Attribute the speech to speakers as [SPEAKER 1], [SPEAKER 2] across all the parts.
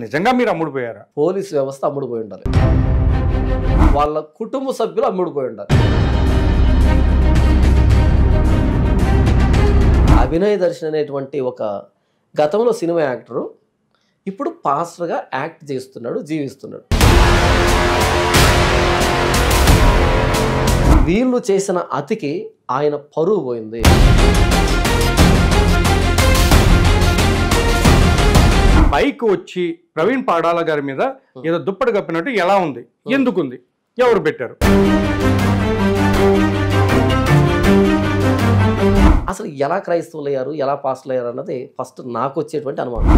[SPEAKER 1] నిజంగా మీరు అమ్ముడుపోయారా?
[SPEAKER 2] పోలీస్ వ్యవస్థ అమ్ముడుపోయి ఉండాలి, వాళ్ళ కుటుంబ సభ్యులు అమ్ముడుపోయి ఉండాలి. అభినయ్ దర్శన్ అనేటువంటి ఒక గతంలో సినిమా యాక్టరు ఇప్పుడు పాస్టర్గా యాక్ట్ చేస్తున్నాడు, జీవిస్తున్నాడు. వీళ్ళు చేసిన అతికి ఆయన పరువు పోయింది.
[SPEAKER 1] బైక్ వచ్చి ప్రవీణ్ పగడాల గారి మీద ఏదో దుప్పటి కప్పినట్టు ఎలా ఉంది, ఎందుకుంది, ఎవరు పెట్టారు?
[SPEAKER 2] అసలు ఎలా క్రైస్తవులు అయ్యారు, ఎలా పాస్టర్లు అయ్యారు అన్నది ఫస్ట్ నాకు వచ్చేటువంటి అనుమానం.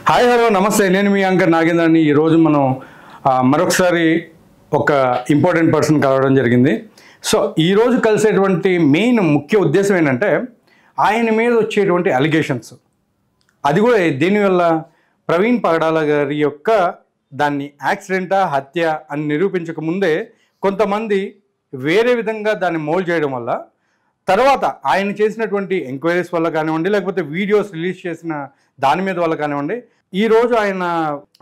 [SPEAKER 1] హాయ్ హలో నమస్తే, నేను మీ యాంకర్ నాగేంద్రని. ఈరోజు మనం మరొకసారి ఒక ఇంపార్టెంట్ పర్సన్ కలవడం జరిగింది. సో ఈరోజు కలిసేటువంటి మెయిన్ ముఖ్య ఉద్దేశం ఏంటంటే ఆయన మీద వచ్చేటువంటి అలిగేషన్స్, అది కూడా దీనివల్ల ప్రవీణ్ పగడాల గారి యొక్క దాన్ని యాక్సిడెంటా హత్య అని నిరూపించక ముందే కొంతమంది వేరే విధంగా దాన్ని మోల్డ్ చేయడం వల్ల తర్వాత ఆయన చేసినటువంటి ఎంక్వైరీస్ వల్ల కానివ్వండి, లేకపోతే వీడియోస్ రిలీజ్ చేసిన దాని మీద వల్ల కానివ్వండి, ఈరోజు ఆయన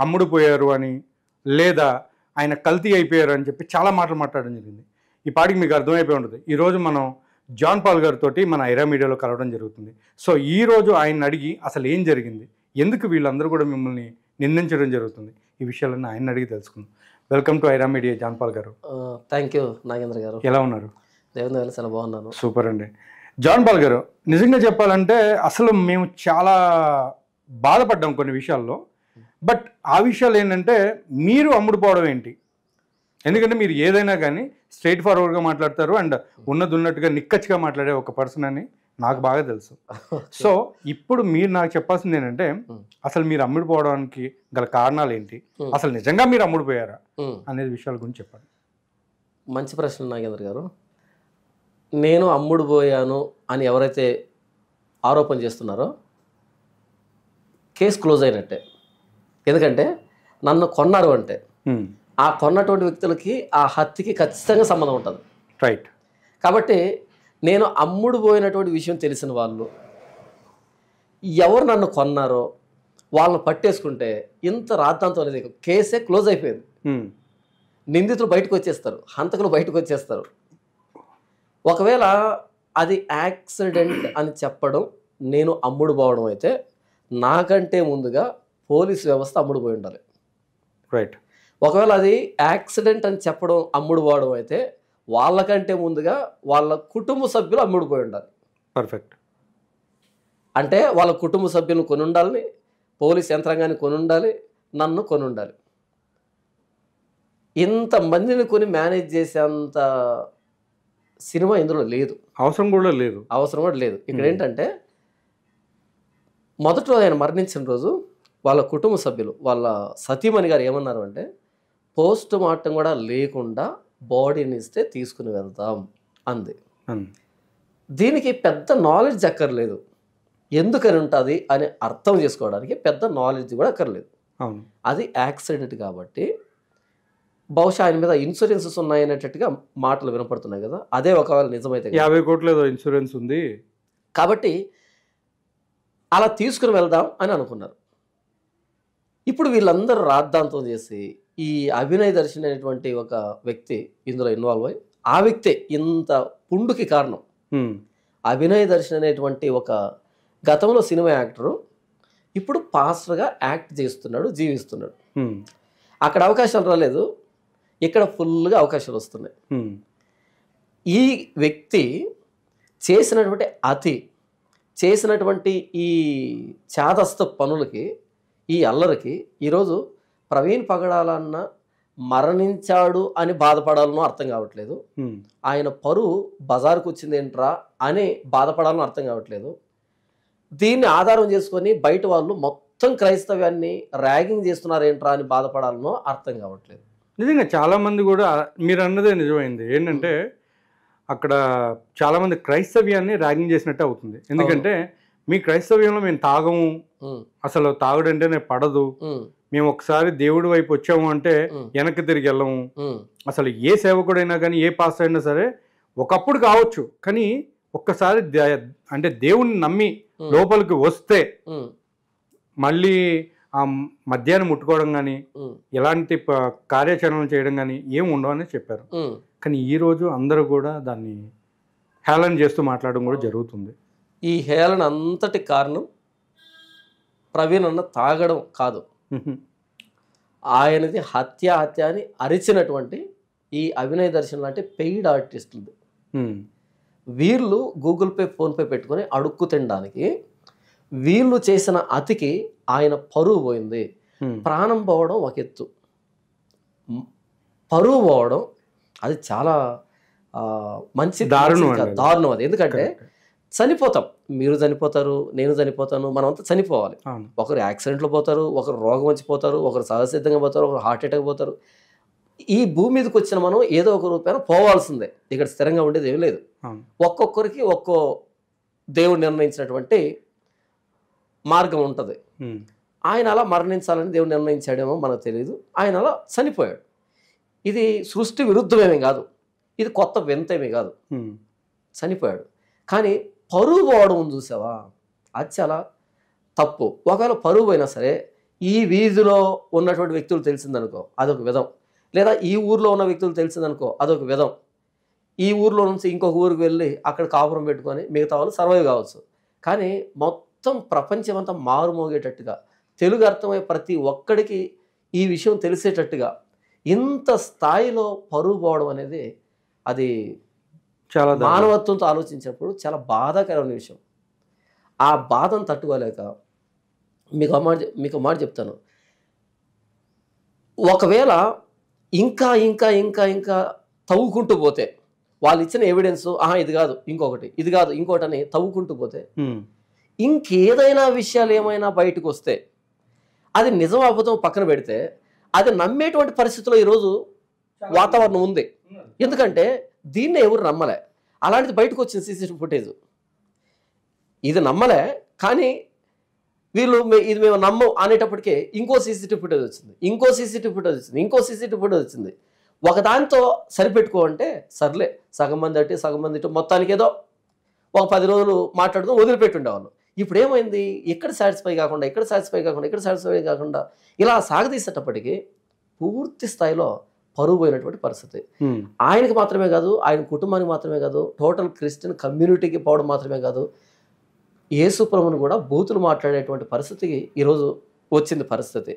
[SPEAKER 1] అమ్ముడుపోయారు అని లేదా ఆయన కల్తీ అయిపోయారు అని చెప్పి చాలా మాటలు మాట్లాడడం జరిగింది. ఈ పాటికి మీకు అర్థమైపోయి ఉంటుంది. ఈరోజు మనం జాన్ పాల్ గారితో మన ఐరా మీడియాలో కలవడం జరుగుతుంది. సో ఈరోజు ఆయన అడిగి అసలు ఏం జరిగింది, ఎందుకు వీళ్ళందరూ కూడా మిమ్మల్ని నిందించడం జరుగుతుంది, ఈ విషయాలన్నీ ఆయన అడిగి తెలుసుకుందాం. Welcome to Aira media John Paul గారు.
[SPEAKER 2] థ్యాంక్ యూ నాగేంద్ర గారు.
[SPEAKER 1] ఎలా ఉన్నారు?
[SPEAKER 2] దేవుని వల్ల చాలా బాగున్నాను.
[SPEAKER 1] సూపర్ అండి. జాన్ పాల్ గారు, నిజంగా చెప్పాలంటే అసలు మేము చాలా బాధపడ్డాం కొన్ని విషయాల్లో. బట్ ఆ విషయాలు ఏంటంటే మీరు అమ్ముడుపోవడం ఏంటి? ఎందుకంటే మీరు ఏదైనా కానీ స్ట్రైట్ ఫార్వర్డ్గా మాట్లాడతారు అండ్ ఉన్నది ఉన్నట్టుగా నిక్కచ్చిగా మాట్లాడే ఒక పర్సన్ అని నాకు బాగా తెలుసు. సో ఇప్పుడు మీరు నాకు చెప్పాల్సింది ఏంటంటే అసలు మీరు అమ్ముడుపోవడానికి గల కారణాలు ఏంటి, అసలు నిజంగా మీరు అమ్ముడుపోయారా అనేది విషయాల గురించి చెప్పండి.
[SPEAKER 2] మంచి ప్రశ్న నాగేంద్ర గారు. నేను అమ్ముడుపోయాను అని ఎవరైతే ఆరోపణ చేస్తున్నారో కేసు క్లోజ్ అయినట్టే. ఎందుకంటే నన్ను కొన్నారు అంటే ఆ కొన్నటువంటి వ్యక్తులకి ఆ హత్యకి ఖచ్చితంగా సంబంధం ఉంటుంది.
[SPEAKER 1] రైట్.
[SPEAKER 2] కాబట్టి నేను అమ్ముడుపోయినటువంటి విషయం తెలిసిన వాళ్ళు ఎవరు నన్ను కొన్నారో వాళ్ళని పట్టేసుకుంటే ఇంత రాద్ధాంతం అనేది కేసే క్లోజ్ అయిపోయింది. నిందితులు బయటకు వచ్చేస్తారు, హంతకులు బయటకు వచ్చేస్తారు. ఒకవేళ అది యాక్సిడెంట్ అని చెప్పడం నేను అమ్ముడుపోవడం అయితే నాకంటే ముందుగా పోలీస్ వ్యవస్థ అమ్ముడుపోయి ఉండాలి.
[SPEAKER 1] రైట్.
[SPEAKER 2] ఒకవేళ అది యాక్సిడెంట్ అని చెప్పడం అమ్ముడుపోవడం అయితే వాళ్ళకంటే ముందుగా వాళ్ళ కుటుంబ సభ్యులు అమ్ముడుపోయి ఉండాలి.
[SPEAKER 1] పర్ఫెక్ట్.
[SPEAKER 2] అంటే వాళ్ళ కుటుంబ సభ్యులను కొని ఉండాలి, పోలీస్ యంత్రాంగాన్ని కొని ఉండాలి, నన్ను కొని ఉండాలి. ఇంతమందిని కొని మేనేజ్ చేసేంత సినిమా ఇందులో లేదు,
[SPEAKER 1] అవసరం కూడా లేదు. ఇక్కడ ఏంటంటే మొదటి రోజు ఆయన మరణించిన రోజు వాళ్ళ కుటుంబ సభ్యులు వాళ్ళ సతీమణి గారు ఏమన్నారు అంటే పోస్ట్ మార్టం కూడా లేకుండా బాడీని ఇస్తే తీసుకుని వెళ్తాం అంది. దీనికి పెద్ద నాలెడ్జ్ అక్కర్లేదు, ఎందుకని ఉంటుంది అని అర్థం చేసుకోవడానికి పెద్ద నాలెడ్జ్ కూడా అక్కర్లేదు. అది యాక్సిడెంట్ కాబట్టి బహుశా ఆయన మీద ఇన్సూరెన్సెస్ ఉన్నాయనేటట్టుగా మాటలు వినపడుతున్నాయి కదా. అదే ఒకవేళ నిజమైతే 50 కోట్ల ఇన్సూరెన్స్ ఉంది
[SPEAKER 2] కాబట్టి అలా తీసుకుని వెళ్దాం అని అనుకున్నారు. ఇప్పుడు వీళ్ళందరూ రాద్ధాంతం చేసి ఈ అభినయ్ దర్శన్ అనేటువంటి ఒక వ్యక్తి ఇందులో ఇన్వాల్వ్ అయ్యి ఆ వ్యక్తే ఇంత పుండుకి కారణం. అభినయ్ దర్శన్ అనేటువంటి ఒక గతంలో సినిమా యాక్టరు ఇప్పుడు పాస్టర్గా యాక్ట్ చేస్తున్నాడు, జీవిస్తున్నాడు. అక్కడ అవకాశాలు రాలేదు, ఇక్కడ ఫుల్గా అవకాశాలు వస్తున్నాయి. ఈ వ్యక్తి చేసినటువంటి చేసినటువంటి ఈ చాదస్త పనులకి, ఈ అల్లరికి ఈరోజు ప్రవీణ్ పగడాలన్న మరణించాడు అని బాధపడాలనో అర్థం కావట్లేదు, ఆయన పరువు బజారుకు వచ్చింది ఏంట్రా అని బాధపడాలనో అర్థం కావట్లేదు. దీన్ని ఆధారం చేసుకొని బయట వాళ్ళు మొత్తం క్రైస్తవ్యాన్ని ర్యాగింగ్ చేస్తున్నారేంట్రా అని బాధపడాలనో అర్థం కావట్లేదు.
[SPEAKER 1] నిజంగా చాలామంది కూడా మీరు అన్నదే నిజమైంది. ఏంటంటే అక్కడ చాలామంది క్రైస్తవ్యాన్ని ర్యాగింగ్ చేసినట్టే అవుతుంది. ఎందుకంటే మీ క్రైస్తవ్యంలో మేము తాగము, అసలు తాగుడంటేనే పడదు, మేము ఒకసారి దేవుడి వైపు వచ్చాము అంటే వెనక్కి తిరిగి వెళ్ళము, అసలు ఏ సేవకుడైనా కానీ ఏ పాస్టర్ అయినా సరే ఒకప్పుడు కావచ్చు కానీ ఒక్కసారి అంటే దేవుణ్ణి నమ్మి లోపలికి వస్తే మళ్ళీ ఆ మద్యాన్ని ముట్టుకోవడం కానీ ఎలాంటి కార్యాచరణలు చేయడం కానీ ఏం ఉండవని చెప్పారు. కానీ ఈరోజు అందరూ కూడా దాన్ని హేళన చేస్తూ మాట్లాడడం కూడా జరుగుతుంది.
[SPEAKER 2] ఈ హేళన అంతటి కారణం ప్రవీణ్ అన్న తాగడం కాదు, ఆయనది హత్య అని అరిచినటువంటి ఈ అభినయ దర్శన్ లాంటి పెయిడ్ ఆర్టిస్టులు. వీళ్ళు గూగుల్ పే ఫోన్పే పెట్టుకొని అడుక్కు తినడానికి వీళ్ళు చేసిన అతికి ఆయన పరువు పోయింది. ప్రాణం పోవడం ఒక ఎత్తు, పరువు పోవడం అది చాలా మంచి దారుణం అది. ఎందుకంటే చనిపోతాం, మీరు చనిపోతారు, నేను చనిపోతాను, మనమంతా చనిపోవాలి. ఒకరు యాక్సిడెంట్లో పోతారు, ఒకరు రోగం వచ్చి పోతారు, ఒకరు సహజసిద్ధంగా పోతారు, ఒకరు హార్ట్ అటాక్ పోతారు. ఈ భూమి మీదకి వచ్చిన మనం ఏదో ఒక రూపాయన పోవాల్సిందే, ఇక్కడ స్థిరంగా ఉండేది ఏమీ లేదు. ఒక్కొక్కరికి ఒక్కో దేవుడు నిర్ణయించినటువంటి మార్గం ఉంటుంది. ఆయన అలా మరణించాలని దేవుడు నిర్ణయించాడేమో మనకు తెలియదు, ఆయన అలా చనిపోయాడు. ఇది సృష్టి విరుద్ధమేమీ కాదు, ఇది కొత్త వింతేమీ కాదు, చనిపోయాడు. కానీ పరువు పోవడం చూసావా, అది చాలా తప్పు. ఒకవేళ పరువు పోయినా సరే ఈ వీధిలో ఉన్నటువంటి వ్యక్తులు తెలిసిందనుకో అదొక విధం, లేదా ఈ ఊర్లో ఉన్న వ్యక్తులు తెలిసిందనుకో అదొక విధం. ఈ ఊర్లో నుంచి ఇంకొక ఊరికి వెళ్ళి అక్కడ కాపురం పెట్టుకొని మిగతా వాళ్ళు సర్వైవ్ కావచ్చు. కానీ మొత్తం ప్రపంచం అంతా మారుమోగేటట్టుగా, తెలుగు అర్థమయ్యే ప్రతి ఒక్కడికి ఈ విషయం తెలిసేటట్టుగా ఇంత స్థాయిలో పరువు పోవడం అనేది అది చాలా మానవత్వంతో ఆలోచించినప్పుడు చాలా బాధాకరమైన విషయం. ఆ బాధను తట్టుకోలేక మీకు మాట చెప్తాను, ఒకవేళ ఇంకా ఇంకా ఇంకా ఇంకా తవ్వుకుంటూ పోతే వాళ్ళు ఇచ్చిన ఎవిడెన్స్ ఇది కాదు ఇంకొకటి, ఇది కాదు ఇంకోటి అని తవ్వుకుంటూ పోతే ఇంకేదైనా విషయాలు ఏమైనా బయటకు వస్తే అది నిజం అబద్ధం పక్కన పెడితే అది నమ్మేటువంటి పరిస్థితిలో ఈరోజు వాతావరణం ఉంది. ఎందుకంటే దీన్నే ఎవరు నమ్మలే, అలాంటిది బయటకు వచ్చిన సీసీటీవీ ఫుటేజ్ ఇది నమ్మలే. కానీ వీళ్ళు ఇది మేము నమ్మం అనేటప్పటికే ఇంకో సీసీటీవీ ఫుటేజ్ వచ్చింది, ఇంకో సీసీటీవీ ఫుటేజ్ వచ్చింది, ఇంకో సీసీటీవీ ఫుటేజ్ వచ్చింది. ఒకదానితో సరిపెట్టుకో అంటే సర్లే, సగం మంది అటు సగం మంది ఇటు, మొత్తానికి ఏదో ఒక 10 రోజులు మాట్లాడుతూ వదిలిపెట్టుండేవాళ్ళు. ఇప్పుడు ఏమైంది, ఇక్కడ సాటిస్ఫై కాకుండా ఇక్కడ సాటిస్ఫై కాకుండా ఇక్కడ సాటిస్ఫై కాకుండా ఇలా సాగదీసేటప్పటికీ పూర్తి స్థాయిలో పరువు పోయినటువంటి పరిస్థితి. ఆయనకి మాత్రమే కాదు, ఆయన కుటుంబానికి మాత్రమే కాదు, టోటల్ క్రిస్టియన్ కమ్యూనిటీకి పోవడం మాత్రమే కాదు, యేసు ప్రభువును కూడా బూతులు మాట్లాడేటువంటి పరిస్థితికి ఈరోజు వచ్చింది పరిస్థితి.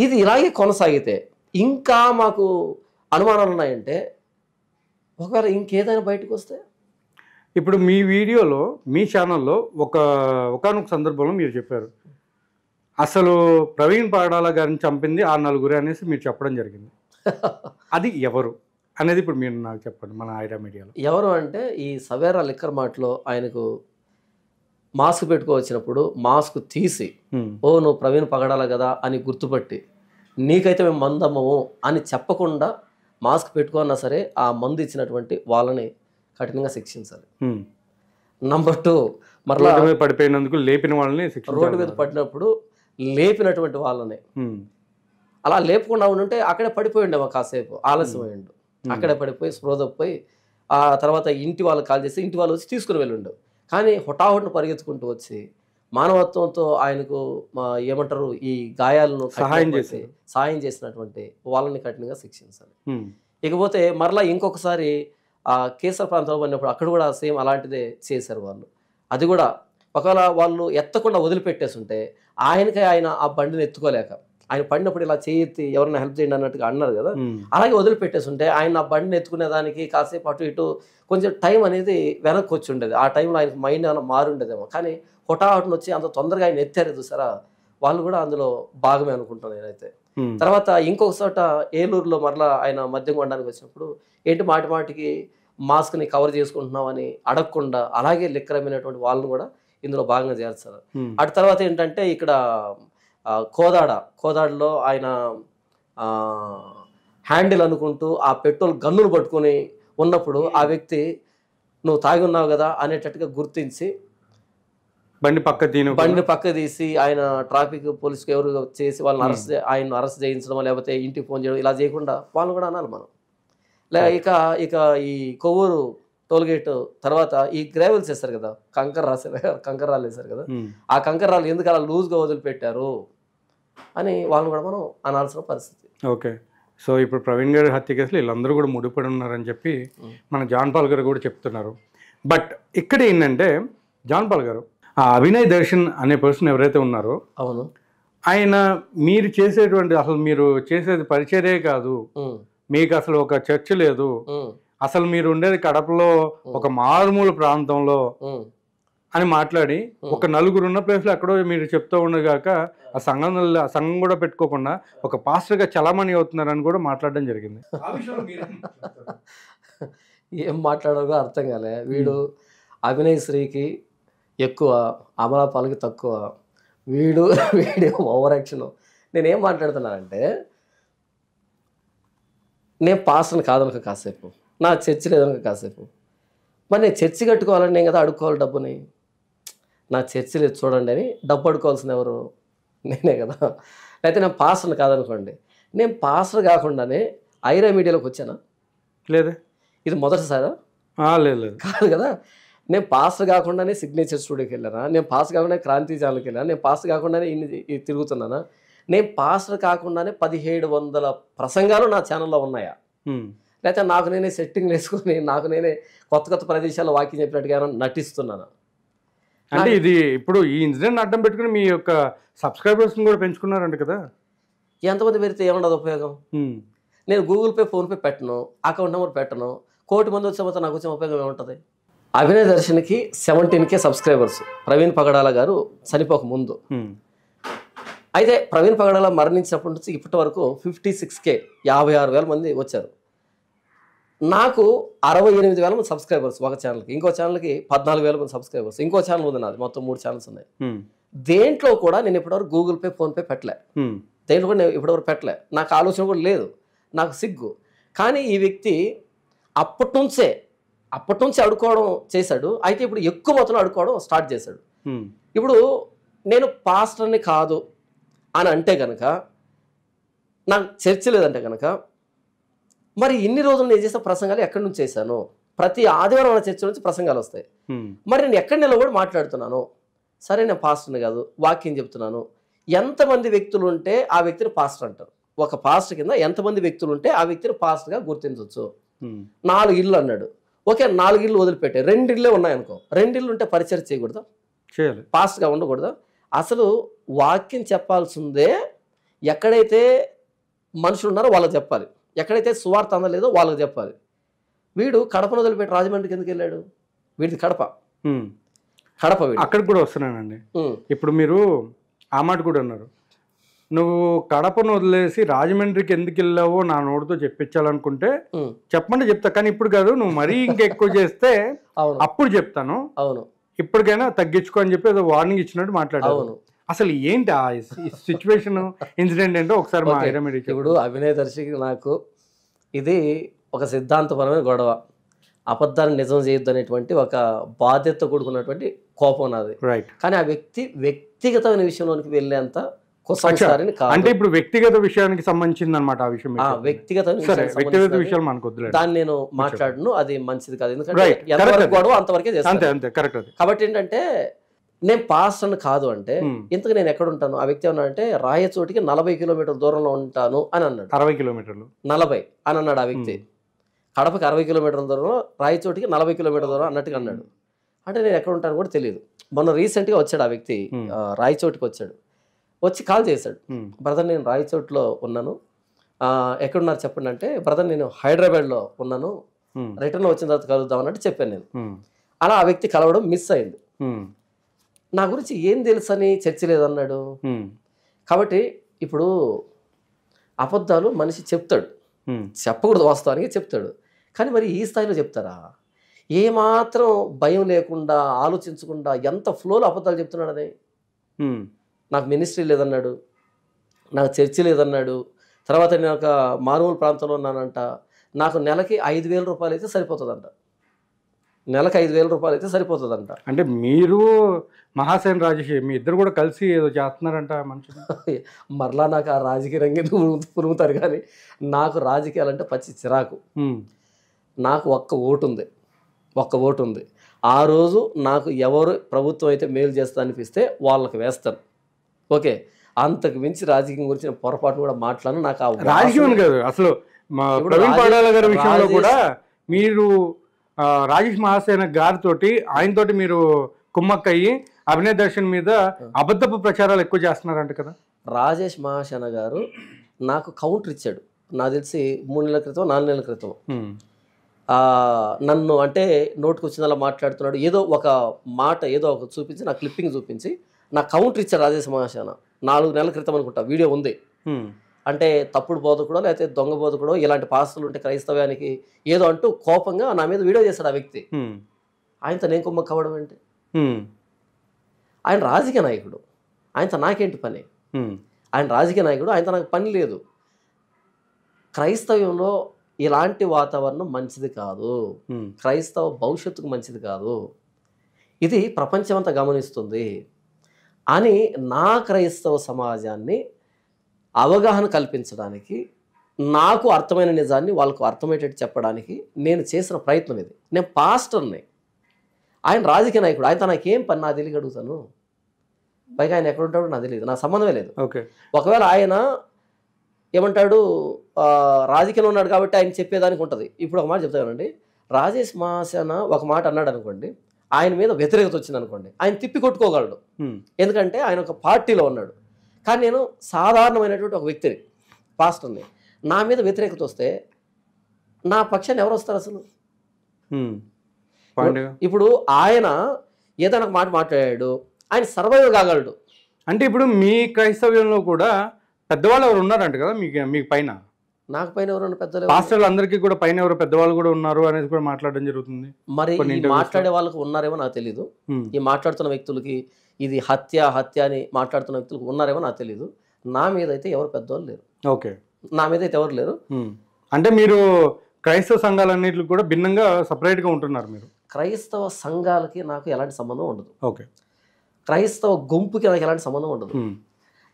[SPEAKER 2] ఇది ఇలాగే కొనసాగితే ఇంకా మాకు అనుమానాలు ఉన్నాయంటే ఒకవేళ ఇంకేదైనా బయటకు వస్తే.
[SPEAKER 1] ఇప్పుడు మీ వీడియోలో మీ ఛానల్లో ఒకానొక సందర్భంలో మీరు చెప్పారు, అసలు ప్రవీణ్ పగడాల గారిని చంపింది ఆ నలుగురు అనేసి మీరు చెప్పడం జరిగింది. అది ఎవరు అనేది ఇప్పుడు మీరు నాకు చెప్పండి మన ఐరా మీడియాలో.
[SPEAKER 2] ఎవరు అంటే ఈ సవేరా లిక్కర్ మార్ట్లో ఆయనకు మాస్క్ పెట్టుకోవచ్చినప్పుడు మాస్క్ తీసి నువ్వు ప్రవీణ్ పగడాల కదా అని గుర్తుపట్టి నీకైతే మేము మందు అమ్మము అని చెప్పకుండా మాస్క్ పెట్టుకున్నా సరే ఆ మందు ఇచ్చినటువంటి వాళ్ళని కఠినంగా శిక్షించాలి. నంబర్ 2, మరలా
[SPEAKER 1] పడిపోయినందుకు లేపిన వాళ్ళని
[SPEAKER 2] రోడ్డు మీద పడినప్పుడు లేపినటువంటి వాళ్ళని అలా లేపకుండా ఉండుంటే అక్కడే పడిపోయి ఉండేమో, కాసేపు ఆలస్యం అయ్యిండు, అక్కడే పడిపోయి స్పృహ తప్పిపోయి ఆ తర్వాత ఇంటి వాళ్ళు కాల్ చేసి ఇంటి వాళ్ళు వచ్చి తీసుకుని వెళ్ళిండు. కానీ హుటాహుటిని పరిగెత్తుకుంటూ వచ్చి మానవత్వంతో ఆయనకు ఏమంటారు ఈ గాయాలను సహాయం చేసినటువంటి వాళ్ళని కఠినంగా శిక్షించాలి. ఇకపోతే మరలా ఇంకొకసారి ఆ కేసర ప్రాంతంలో పడినప్పుడు అక్కడ కూడా సేమ్ అలాంటిదే చేశారు వాళ్ళు. అది కూడా ఒకవేళ వాళ్ళు ఎత్తకుండా వదిలిపెట్టేసి ఉంటే ఆయనకే ఆయన ఆ బండిని ఎత్తుకోలేక ఆయన పడినప్పుడు ఇలా చేయెత్తి ఎవరైనా హెల్ప్ చేయండి అన్నట్టుగా అన్నారు కదా, అలాగే వదిలిపెట్టేసి ఉంటే ఆయన ఆ బండిని ఎత్తుకునే దానికి కాసేపు అటు ఇటు కొంచెం టైం అనేది వెనక్కి వచ్చి ఉండేది. ఆ టైంలో ఆయనకు మైండ్ ఏమైనా మారి ఉండేదేమో. కానీ హుటాహుటిని వచ్చి అంత తొందరగా ఆయన ఎత్తారు చూసారా, వాళ్ళు కూడా అందులో భాగమే అనుకుంటాను నేనైతే. తర్వాత ఇంకొక చోట ఏలూరులో మరలా ఆయన మద్యం కొనడానికి వచ్చినప్పుడు ఏంటి మాటి మాటికి మాస్క్ని కవర్ చేసుకుంటున్నాం అని అడగకుండా అలాగే లిక్కరమైనటువంటి వాళ్ళని కూడా ఇందులో భాగంగా చేర్చారు. అటు తర్వాత ఏంటంటే ఇక్కడ కోదాడలో ఆయన హ్యాండిల్ అనుకుంటూ ఆ పెట్రోల్ గన్నులు పట్టుకొని ఉన్నప్పుడు ఆ వ్యక్తి నువ్వు తాగి ఉన్నావు కదా అనేటట్టుగా గుర్తించి
[SPEAKER 1] బండి
[SPEAKER 2] పక్క తీసి ఆయన ట్రాఫిక్ పోలీసుకి ఎవరు చేసి వాళ్ళని ఆయన అరెస్ట్ చేయించడం లేకపోతే ఇంటికి ఫోన్ చేయడం ఇలా చేయకుండా వాళ్ళు కూడా అనాలి మనం. ఇక ఈ కొవ్వూరు టోల్గేట్ తర్వాత ఈ గ్రావెల్స్ వేస్తారు కదా, కంకర్రాలు వేస్తారు కదా, ఆ కంకర్రాలు ఎందుకు అలా లూజ్గా వదిలిపెట్టారు అని వాళ్ళని కూడా మనం అనాల్సిన పరిస్థితి.
[SPEAKER 1] ఓకే. సో ఇప్పుడు ప్రవీణ్ గారి హత్య కేసులో వీళ్ళందరూ కూడా ముడిపడి ఉన్నారని చెప్పి మన జాన్ పాల్ గారు కూడా చెప్తున్నారు. బట్ ఇక్కడ ఏంటంటే జాన్ పాల్ గారు, ఆ అభినయ్ దర్శన్ అనే పర్సన్ ఎవరైతే ఉన్నారో
[SPEAKER 2] అవును,
[SPEAKER 1] ఆయన మీరు చేసేటువంటి అసలు మీరు చేసేది పరిచర్యే కాదు, మీకు అసలు ఒక చర్చ లేదు, అసలు మీరు ఉండేది కడపలో ఒక మారుమూల ప్రాంతంలో అని మాట్లాడి ఒక నలుగురు ఉన్న ప్లేస్లో ఎక్కడో మీరు చెప్తూ ఉండగాక ఆ సంఘం కూడా పెట్టుకోకుండా ఒక పాస్టర్గా చలామణి అవుతున్నారని కూడా మాట్లాడడం జరిగింది.
[SPEAKER 2] ఏం మాట్లాడాలో అర్థం కాలే. వీడు అభినయ్ శ్రీకి ఎక్కువ, అమలాపాలకి తక్కువ. వీడి ఓవర్ యాక్షన్. నేనేం మాట్లాడుతున్నానంటే, నేను పాస్టర్ని కాదనుక కాసేపు, నా చర్చి లేదనుక కాసేపు, మరి నేను చర్చి కట్టుకోవాలని నేను కదా అడుక్కోవాలి డబ్బుని. నా చర్చి లేదు చూడండి అని డబ్బు అడుకోవాల్సిన ఎవరు? నేనే కదా. అయితే నేను పాస్టర్ని కాదనుకోండి, నేను పాస్టర్ కాకుండానే ఐరా మీడియాలోకి వచ్చానా?
[SPEAKER 1] లేదే.
[SPEAKER 2] ఇది మొదటిసారా?
[SPEAKER 1] లేదు
[SPEAKER 2] కాదు కదా. నేను పాస్టర్ కాకుండానే సిగ్నేచర్ స్టూడియోకి వెళ్ళానా? నేను పాస్టర్ కాకుండా క్రాంతి ఛానల్కి వెళ్ళాను? నేను పాస్టర్ కాకుండానే ఇన్ని తిరుగుతున్నానా? నేను పాస్టర్ కాకుండానే 1700 ప్రసంగాలు నా ఛానల్లో ఉన్నాయా? లేకపోతే నాకు నేనే సెట్టింగ్ వేసుకొని నాకు నేనే కొత్త ప్రదేశాల్లో వాక్యం చెప్పినట్టుగా నటిస్తున్నానా?
[SPEAKER 1] అంటే ఇది ఇప్పుడు ఈ ఇన్సిడెంట్ అడ్డం పెట్టుకుని మీ యొక్క సబ్స్క్రైబర్స్ని కూడా పెంచుకున్నారంట కదా.
[SPEAKER 2] ఎంతమంది పెడితే ఏమన్నది ఉపయోగం? నేను గూగుల్ పే, ఫోన్పే పెట్టను, అకౌంట్ నెంబర్ పెట్టను, 1 కోటి మంది వచ్చే నాకు వచ్చే ఉపయోగం ఏముంటుంది? అభినయ్ దర్శన్కి 17K సబ్స్క్రైబర్స్ ప్రవీణ్ పగడాల గారు చనిపోక ముందు. అయితే ప్రవీణ్ పగడాల మరణించినప్పటి నుంచి ఇప్పటి వరకు 56K 56,000 మంది వచ్చారు. నాకు 68,000 మంది సబ్స్క్రైబర్స్ ఒక ఛానల్కి, ఇంకో ఛానల్కి 14,000 మంది సబ్స్క్రైబర్స్, ఇంకో ఛానల్ ఉంది నాది, మొత్తం 3 ఛానల్స్ ఉన్నాయి. దేంట్లో కూడా నేను ఇప్పటివరకు గూగుల్ పే, ఫోన్పే పెట్టలే. దేంట్లో కూడా నేను ఇప్పటివరకు పెట్టలే. నాకు ఆలోచన కూడా లేదు, నాకు సిగ్గు. కానీ ఈ వ్యక్తి అప్పటి నుంచి అడుకోవడం చేశాడు. అయితే ఇప్పుడు ఎక్కువ మొత్తంలో అడుకోవడం స్టార్ట్ చేశాడు. ఇప్పుడు నేను పాస్టర్ని కాదు అని అంటే కనుక, నాకు చర్చ లేదంటే కనుక, మరి ఇన్ని రోజులు నేను చేసిన ప్రసంగాలు ఎక్కడి నుంచి చేశాను? ప్రతి ఆదివారం నా చర్చ నుంచి ప్రసంగాలు వస్తాయి. మరి నేను ఎక్కడి నిలబడి మాట్లాడుతున్నాను? సరే, నేను పాస్టర్ని కాదు, వాక్యం చెప్తున్నాను. ఎంతమంది వ్యక్తులు ఉంటే ఆ వ్యక్తిని పాస్టర్ అంటారు? ఒక పాస్టర్ కింద ఎంతమంది వ్యక్తులు ఉంటే ఆ వ్యక్తిని పాస్టర్గా గుర్తించవచ్చు? 4 ఇళ్ళు అన్నాడు. ఓకే, 4 ఇళ్ళు వదిలిపెట్టే 2 ఇళ్ళే ఉన్నాయనుకో, 2 ఇళ్ళు ఉంటే పరిచయం చేయకూడదా? చేయాలి. పాస్టర్గా ఉండకూడదా? అసలు వాక్యం చెప్పాల్సిందే ఎక్కడైతే మనుషులు ఉన్నారో వాళ్ళకి చెప్పాలి, ఎక్కడైతే సువార్త అందలేదో వాళ్ళకి చెప్పాలి. వీడు కడపను వదిలిపెట్టి రాజమండ్రికి ఎందుకు వెళ్ళాడు? వీడిది కడప. వీడు
[SPEAKER 1] అక్కడికి కూడా వస్తున్నానండి. ఇప్పుడు మీరు ఆ మాట కూడా అన్నారు, నువ్వు కడపను వదిలేసి రాజమండ్రికి ఎందుకు వెళ్ళావో నా నోటితో చెప్పించాలనుకుంటే చెప్పమంటే చెప్తా, కానీ ఇప్పుడు కాదు, నువ్వు మరీ ఇంకెక్కువ చేస్తే అప్పుడు చెప్తాను, అవును ఇప్పటికైనా తగ్గించుకో అని చెప్పి ఏదో వార్నింగ్ ఇచ్చినట్టు మాట్లాడావు. అసలు ఏంటి ఆ సిచ్యువేషన్, ఇన్సిడెంట్ ఏంటో ఒకసారి మా
[SPEAKER 2] ఇప్పుడు అభినయ్ దర్శకి నాకు ఇది ఒక సిద్ధాంతపరమైన గొడవ. అబద్ధాన్ని నిజం చేయొద్దు అనేటువంటి ఒక బాధ్యత కూడుకున్నటువంటి కోపం నాది.
[SPEAKER 1] రైట్.
[SPEAKER 2] కానీ ఆ వ్యక్తిగతమైన విషయంలోనికి వెళ్ళేంత
[SPEAKER 1] అంటే ఇప్పుడు వ్యక్తిగత విషయానికి సంబంధించింది అనమాట ఆ విషయం.
[SPEAKER 2] వ్యక్తిగత
[SPEAKER 1] విషయాలు మనకు
[SPEAKER 2] దాన్ని నేను మాట్లాడను, అది మంచిది కాదు. ఎందుకంటే ఎంతవరకు గొడవ అంతవరకే చేస్తాను. కాబట్టి ఏంటంటే, నేను పాస్టర్ని కాదు అంటే ఇంతకు నేను ఎక్కడ ఉంటాను? ఆ వ్యక్తి ఏమన్నాడంటే, రాయచోటికి 40 కిలోమీటర్ల దూరంలో ఉంటాను అని అన్నాడు.
[SPEAKER 1] 60 కిలోమీటర్లు
[SPEAKER 2] 40 అని అన్నాడు ఆ వ్యక్తి. కడపకి 60 కిలోమీటర్ల దూరంలో, రాయచోటికి 40 కిలోమీటర్ల దూరం అన్నట్టుగా అన్నాడు. అంటే నేను ఎక్కడ ఉంటాను కూడా తెలియదు. మొన్న రీసెంట్గా వచ్చాడు ఆ వ్యక్తి, రాయచోటికి వచ్చాడు. వచ్చి కాల్ చేశాడు, బ్రదర్ నేను రాయచోట్లో ఉన్నాను, ఎక్కడున్నారు చెప్పండి అంటే, బ్రదర్ నేను హైదరాబాద్లో ఉన్నాను, రిటర్న్ వచ్చిన తర్వాత కలుద్దాం అన్నట్టు చెప్పాను నేను. అలా ఆ వ్యక్తి కలవడం మిస్ అయింది. నా గురించి ఏం తెలుసు అని చర్చ లేదన్నాడు. కాబట్టి ఇప్పుడు అబద్ధాలు మనిషి చెప్తాడు, చెప్పకూడదు వాస్తవానికి చెప్తాడు, కానీ మరి ఈ స్థాయిలో చెప్తారా? ఏమాత్రం భయం లేకుండా ఆలోచించకుండా ఎంత ఫ్లోలో అబద్ధాలు చెప్తున్నాడు. అది నాకు మినిస్ట్రీ లేదన్నాడు, నాకు చర్చి లేదన్నాడు, తర్వాత నేను ఒక మారుమూల ప్రాంతంలో ఉన్నానంట, నాకు నెలకి 5,000 రూపాయలు అయితే సరిపోతుందంట, నెలకు 5,000 రూపాయలు అయితే సరిపోతుందంట.
[SPEAKER 1] అంటే మీరు మహాసేన్ రాజేష్ మీ ఇద్దరు కూడా కలిసి ఏదో చేస్తున్నారంట మనుషులు.
[SPEAKER 2] మరలా నాకు ఆ రాజకీయ రంగం పురుగుతారు, కానీ నాకు రాజకీయాలంటే పచ్చి చిరాకు. నాకు ఒక్క ఓటు ఉంది, ఒక్క ఓటు ఉంది. ఆ రోజు నాకు ఎవరు ప్రభుత్వం అయితే మేలు చేస్తా అనిపిస్తే వాళ్ళకి వేస్తారు. ఓకే, అంతకు మించి రాజకీయం గురించి నేను పొరపాటు కూడా మాట్లాడను. నాకు ఆ
[SPEAKER 1] రాజకీయం కాదు అసలు. మా
[SPEAKER 2] ఇప్పుడు
[SPEAKER 1] ప్రవీణ్ పాడాల గారి విషయంలో
[SPEAKER 2] రాజేష్
[SPEAKER 1] కూడా మీరు రాజేష్ మహాసేన గారితోటి ఆయనతోటి మీరు కుమ్మక్కయ్యి అభినయ్ దర్శన్ మీద అబద్ధపు ప్రచారాలు ఎక్కువ చేస్తున్నారంట కదా.
[SPEAKER 2] రాజేష్ మహాసేన గారు నాకు కౌంటర్ ఇచ్చాడు. నాకు తెలిసి 3 నెలల క్రితం 4 నెలల క్రితం నన్ను అంటే నోటుకు వచ్చిందలా మాట్లాడుతున్నాడు, ఏదో ఒక మాట ఏదో ఒక చూపించి నా క్లిప్పింగ్ చూపించి నాకు కౌంటర్ ఇచ్చాడు రాజేష్ మహాసేన. 4 నెలల క్రితం అనుకుంటా, వీడియో ఉంది. అంటే తప్పుడు బోధకుడో లేకపోతే దొంగ బోధకుడో ఇలాంటి పాస్టర్లు ఉంటే క్రైస్తవ్యానికి ఏదో అంటూ కోపంగా నా మీద వీడియో చేశాడు ఆ వ్యక్తి. ఆయనతో నేను కుమ్మక్క అవ్వడం ఏంటి? ఆయన రాజకీయ నాయకుడు, ఆయనతో నాకేంటి పని? ఆయన రాజకీయ నాయకుడు, ఆయనతో నాకు పని లేదు. క్రైస్తవ్యంలో ఇలాంటి వాతావరణం మంచిది కాదు, క్రైస్తవ భవిష్యత్తుకు మంచిది కాదు, ఇది ప్రపంచమంతా గమనిస్తుంది అని నా క్రైస్తవ సమాజాన్ని అవగాహన కల్పించడానికి, నాకు అర్థమైన నిజాన్ని వాళ్ళకు అర్థమయ్యేటట్టు చెప్పడానికి నేను చేసిన ప్రయత్నం ఇది. నేను పాస్టర్ని, ఆయన రాజకీయ నాయకుడు, ఆయనతో నాకేం పని? నాకు తెలియక అడుగుతాను. పైగా ఆయన ఎక్కడ ఉంటాడో నాకు తెలియదు, నాకు సంబంధమే లేదు.
[SPEAKER 1] ఓకే,
[SPEAKER 2] ఒకవేళ ఆయన ఏమంటాడు, రాజకీయంలో ఉన్నాడు కాబట్టి ఆయన చెప్పేదానికి ఉంటుంది. ఇప్పుడు ఒక మాట చెప్తానండి, రాజేష్ మహాసేన ఒక మాట అన్నాడు అనుకోండి, ఆయన మీద వ్యతిరేకత వచ్చింది అనుకోండి, ఆయన తిప్పి కొట్టుకోగలడు, ఎందుకంటే ఆయన ఒక పార్టీలో ఉన్నాడు. కానీ నేను సాధారణమైనటువంటి ఒక వ్యక్తిని, పాస్టర్ని, నా మీద వ్యతిరేకత వస్తే నా పక్షాన్ని ఎవరు వస్తారు అసలు? ఇప్పుడు ఆయన ఏదైనా ఒక మాట మాట్లాడాడు, ఆయన సర్వైవ్ కాగలడు.
[SPEAKER 1] అంటే ఇప్పుడు మీ క్రైస్తవ్యంలో కూడా పెద్దవాళ్ళు ఎవరు ఉన్నారంట కదా మీకు పైన?
[SPEAKER 2] నాకు పైన ఎవరైనా పెద్దలు,
[SPEAKER 1] పాస్టర్లు అందరికీ కూడా పైన ఎవరు పెద్దవాళ్ళు కూడా ఉన్నారు అనేది కూడా మాట్లాడడం జరుగుతుంది.
[SPEAKER 2] మరి ఈ మాట్లాడే వాళ్ళకు ఉన్నారేమో నాకు తెలీదు. ఈ మాట్లాడుతున్న వ్యక్తులకి ఇది హత్య అని మాట్లాడుతున్న వ్యక్తులకు ఉన్నారేమో నాకు తెలీదు. నా మీద అయితే ఎవరు పెద్దవాళ్ళు లేరు.
[SPEAKER 1] ఓకే,
[SPEAKER 2] నా మీద అయితే ఎవరు లేరు.
[SPEAKER 1] అంటే మీరు క్రైస్తవ సంఘాలన్నింటికి కూడా భిన్నంగా సపరేట్గా ఉంటున్నారు మీరు?
[SPEAKER 2] క్రైస్తవ సంఘాలకి నాకు ఎలాంటి సంబంధం ఉండదు.
[SPEAKER 1] ఓకే,
[SPEAKER 2] క్రైస్తవ గుంపుకి నాకు ఎలాంటి సంబంధం ఉండదు.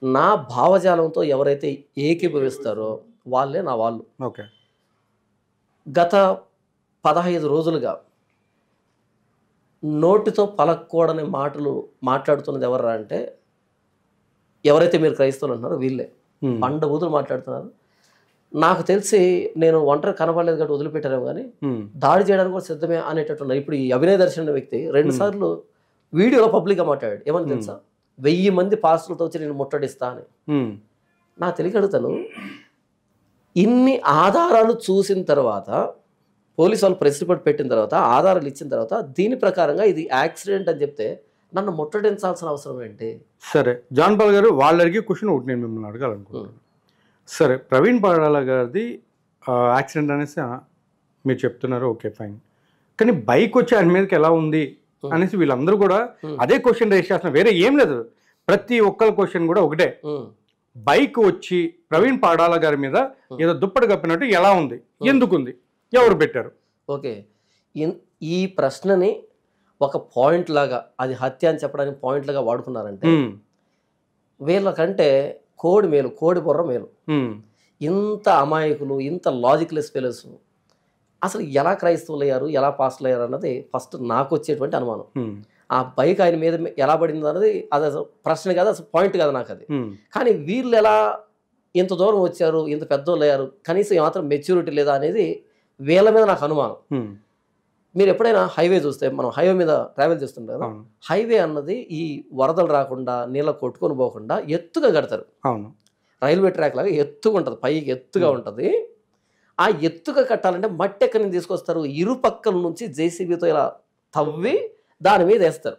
[SPEAKER 2] నా భావజాలంతో ఎవరైతే ఏకీభవిస్తారో వాళ్ళే నా వాళ్ళు.
[SPEAKER 1] ఓకే,
[SPEAKER 2] గత 15 రోజులుగా నోటితో పలకూడని మాటలు మాట్లాడుతున్నది ఎవరు అంటే, ఎవరైతే మీరు క్రైస్తవులు అంటున్నారో వీళ్ళే. బండ బూతులు మాట్లాడుతున్నారు. నాకు తెలిసి నేను ఒంటరి కనబడలేదు కాబట్టి వదిలిపెట్టారేమో కానీ దాడి చేయడానికి కూడా సిద్ధమే అనేటట్టున్నారు. ఇప్పుడు ఈ అభినయ్ దర్శన్ వ్యక్తి 2 సార్లు వీడియోలో పబ్లిక్గా మాట్లాడాడు. ఏమని తెలుసా? 1000 మంది పాస్టర్లతో వచ్చి నేను ముట్టడిస్తా అని. నాకు తెలియక అడుగుతాను, ఇన్ని ఆధారాలు చూసిన తర్వాత, పోలీసు వాళ్ళు ప్రెస్ రిపోర్ట్ పెట్టిన తర్వాత, ఆధారాలు ఇచ్చిన తర్వాత, దీని ప్రకారంగా ఇది యాక్సిడెంట్ అని చెప్తే నన్ను ముట్టడించాల్సిన అవసరం ఏంటి?
[SPEAKER 1] సరే జాన్ పాల్ గారు, వాళ్ళు అడిగే క్వశ్చన్ ఒకటి నేను మిమ్మల్ని అడగాలనుకుంటున్నాను. సరే, ప్రవీణ్ పాడాల గారిది యాక్సిడెంట్ అనేసి మీరు చెప్తున్నారు, ఓకే ఫైన్. కానీ బైక్ వచ్చి ఆయన మీదకి ఎలా ఉంది అనేసి వీళ్ళందరూ కూడా అదే క్వశ్చన్ రేస్ చేస్తున్నారు. వేరే ఏం లేదు, ప్రతి ఒక్కరి క్వశ్చన్ కూడా ఒకటే, బైక్ వచ్చి ప్రవీణ్ పాడాల గారి మీద ఏదో దుప్పటి కప్పినట్టు ఎలా ఉంది, ఎందుకుంది, ఎవరు పెట్టారు?
[SPEAKER 2] ఓకే, ఈ ప్రశ్నని ఒక పాయింట్ లాగా, అది హత్య అని చెప్పడానికి పాయింట్ లాగా వాడుకున్నారంటే వీళ్ళకంటే కోడి మేలు, కోడి బుర్ర మేలు. ఇంత అమాయకులు, ఇంత లాజిక్లెస్ ఫెలోస్ అసలు ఎలా క్రైస్తవులు అయ్యారు, ఎలా పాస్టర్లు అయ్యారు అన్నది ఫస్ట్ నాకు వచ్చేటువంటి అనుమానం. ఆ బైక్ ఆయన మీద ఎలా పడింది అన్నది అది అసలు ప్రశ్న కాదు, అసలు పాయింట్ కాదు నాకు అది. కానీ వీళ్ళు ఎలా ఇంత దూరం వచ్చారు, ఇంత పెద్దోళ్ళు అయ్యారు, కనీసం ఏమాత్రం మెచ్యూరిటీ లేదా అనేది వీళ్ళ మీద నాకు అనుమానం. మీరు ఎప్పుడైనా హైవే చూస్తే, మనం హైవే మీద ట్రావెల్ చేస్తుంటాం కదా, హైవే అన్నది ఈ వరదలు రాకుండా, నీళ్ళ కొట్టుకొని పోకుండా ఎత్తుగా కడతారు. రైల్వే ట్రాక్ లాగా ఎత్తుగా ఉంటుంది, పైకి ఎత్తుగా ఉంటుంది. ఆ ఎత్తుగా కట్టాలంటే మట్టి ఎక్కడి నుంచి తీసుకొస్తారు? ఇరుపక్కల నుంచి జేసీబీతో ఇలా తవ్వి దాని మీద వేస్తారు.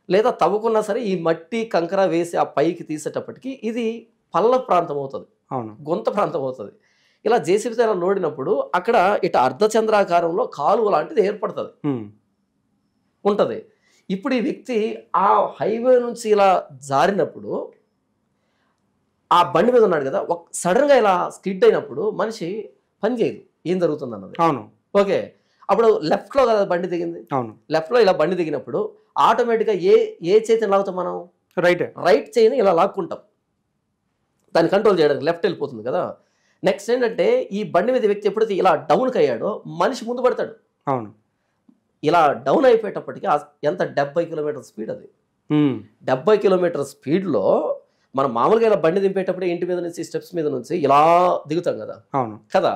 [SPEAKER 2] లేదా తవ్వుకున్నా సరే ఈ మట్టి కంకర వేసి ఆ పైకి తీసేటప్పటికి ఇది పల్ల ప్రాంతం అవుతుంది, గుంత ప్రాంతం అవుతుంది. ఇలా జేసీబీతో ఇలా లోడినప్పుడు అక్కడ ఇటు అర్ధచంద్రాకారంలో కాలువ లాంటిది ఏర్పడుతుంది, ఉంటుంది. ఇప్పుడు ఈ వ్యక్తి ఆ హైవే నుంచి ఇలా జారినప్పుడు ఆ బండి మీద ఉన్నాడు కదా, సడన్గా ఇలా స్కిడ్ అయినప్పుడు మనిషి పని చేయదు, ఏం జరుగుతుంది అన్నది. ఓకే, అప్పుడు లెఫ్ట్లో కదా బండి దిగింది, లెఫ్ట్లో ఇలా బండి దిగినప్పుడు ఆటోమేటిక్గా ఏ చేతిని లాగుతాం మనం? రైట్ చేయిని ఇలా లాక్కుంటాం, దాన్ని కంట్రోల్ చేయడానికి లెఫ్ట్ వెళ్ళిపోతుంది కదా. నెక్స్ట్ ఏంటంటే ఈ బండి మీద వ్యక్తి ఎప్పుడైతే ఇలా డౌన్కి అయ్యాడో మనిషి ముందు పడతాడు. ఇలా డౌన్ అయిపోయేటప్పటికి ఎంత 70 కిలోమీటర్ స్పీడ్ అది. 70 కిలోమీటర్ స్పీడ్లో మనం మామూలుగా ఇలా బండి దింపేటప్పుడు ఇంటి మీద నుంచి స్టెప్స్ మీద నుంచి ఇలా దిగుతాం కదా
[SPEAKER 1] అవును
[SPEAKER 2] కదా.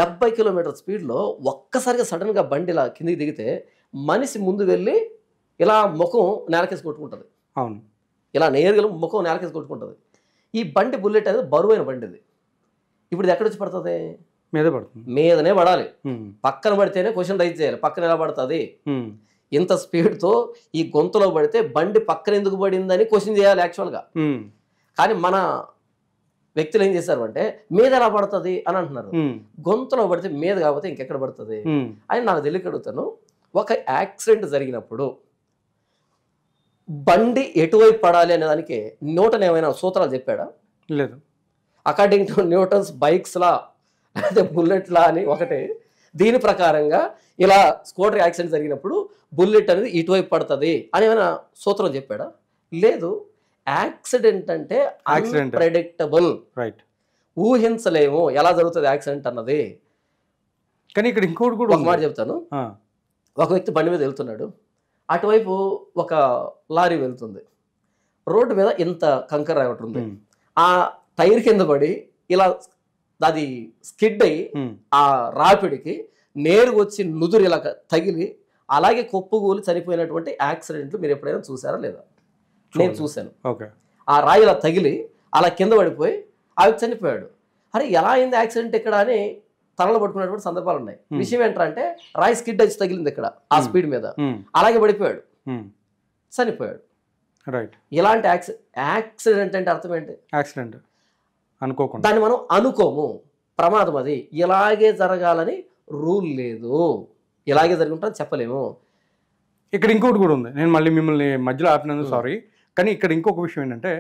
[SPEAKER 2] 70 కిలోమీటర్ స్పీడ్లో ఒక్కసారిగా సడన్గా బండి ఇలా కిందికి దిగితే మనిషి ముందు వెళ్ళి ఇలా ముఖం నేలకేసి కొట్టుకుంటుంది.
[SPEAKER 1] అవును
[SPEAKER 2] ఇలా నేరుగా ముఖం నేలకేసి కొట్టుకుంటుంది. ఈ బండి బుల్లెట్ అనేది బరువైన బండి ఇది. ఇప్పుడు ఇది ఎక్కడ వచ్చి పడుతుంది?
[SPEAKER 1] మీద పడుతుంది.
[SPEAKER 2] మీదనే పడాలి. పక్కన పడితేనే క్వశ్చన్ రైజ్ చేయాలి, పక్కన ఎలా పడుతుంది. ఇంత స్పీడ్తో ఈ గొంతులో పడితే బండి పక్కన ఎందుకు పడిందని క్వశ్చన్ చేయాలి యాక్చువల్గా. కానీ మన వ్యక్తులు ఏం చేశారు అంటే మీద ఎలా పడుతుంది అని అంటున్నారు. గొంతులో పడితే మీద కాకపోతే ఇంకెక్కడ పడుతుంది అని నాకు తెలియక అడుగుతాను. ఒక యాక్సిడెంట్ జరిగినప్పుడు బండి ఎటువైపు పడాలి అనే దానికి న్యూటన్ ఏమైనా సూత్రాలు చెప్పాడా?
[SPEAKER 1] లేదు.
[SPEAKER 2] అకార్డింగ్ టు న్యూటన్స్ బైక్స్ లా లేకపోతే బుల్లెట్ లా అని ఒకటి, దీని ప్రకారంగా ఇలా స్కూటర్ యాక్సిడెంట్ జరిగినప్పుడు బుల్లెట్ అనేది ఇటువైపు పడుతుంది అని ఏమైనా సూత్రం చెప్పాడా? లేదు. యాక్సిడెంట్ అంటే అన్ప్రెడిక్టబుల్,
[SPEAKER 1] రైట్,
[SPEAKER 2] ఊహించలేము ఎలా జరుగుతుంది యాక్సిడెంట్ అన్నది.
[SPEAKER 1] కానీ ఇక్కడ ఇంకోటి కూడా
[SPEAKER 2] ఒక మాట చెప్తాను. ఒక వ్యక్తి బండి మీద వెళ్తున్నాడు, అటువైపు ఒక లారీ వెళ్తుంది, రోడ్డు మీద ఇంత కంకర ఒకటి ఉంది, ఆ టైర్ కింద పడి ఇలా అది స్కిడ్ అయ్యి ఆ రాపిడికి నేరుగా వచ్చి నుదురు ఇలా తగిలి అలాగే కొప్పుగూలి చనిపోయినటువంటి యాక్సిడెంట్లు మీరు ఎప్పుడైనా చూసారా లేదా? నేను చూశాను. ఆ రాయి ఇలా తగిలి అలా కింద పడిపోయి ఆ వ్యక్తి చనిపోయాడు. అరే ఎలా అయింది యాక్సిడెంట్ ఇక్కడ అని తనలో పట్టుకునేటువంటి సందర్భాలు ఉన్నాయి. విషయం ఏంటంటే రాయి స్కిడ్ వచ్చి తగిలింది ఇక్కడ ఆ స్పీడ్ మీద, అలాగే పడిపోయాడు, చనిపోయాడు.
[SPEAKER 1] రైట్.
[SPEAKER 2] ఇలాంటి యాక్సిడెంట్ అంటే అర్థం ఏంటి?
[SPEAKER 1] యాక్సిడెంట్ అనుకోకుండా
[SPEAKER 2] దాన్ని మనం అనుకోము, ప్రమాదం అది. ఇలాగే జరగాలని రూల్ లేదు, ఇలాగే జరుగుతుందని చెప్పలేము.
[SPEAKER 1] ఇక్కడ ఇంకోటి కూడా ఉంది, నేను మళ్ళీ మిమ్మల్ని మధ్యలో ఆపినందుకు సారీ. కానీ ఇక్కడ ఇంకొక విషయం ఏంటంటే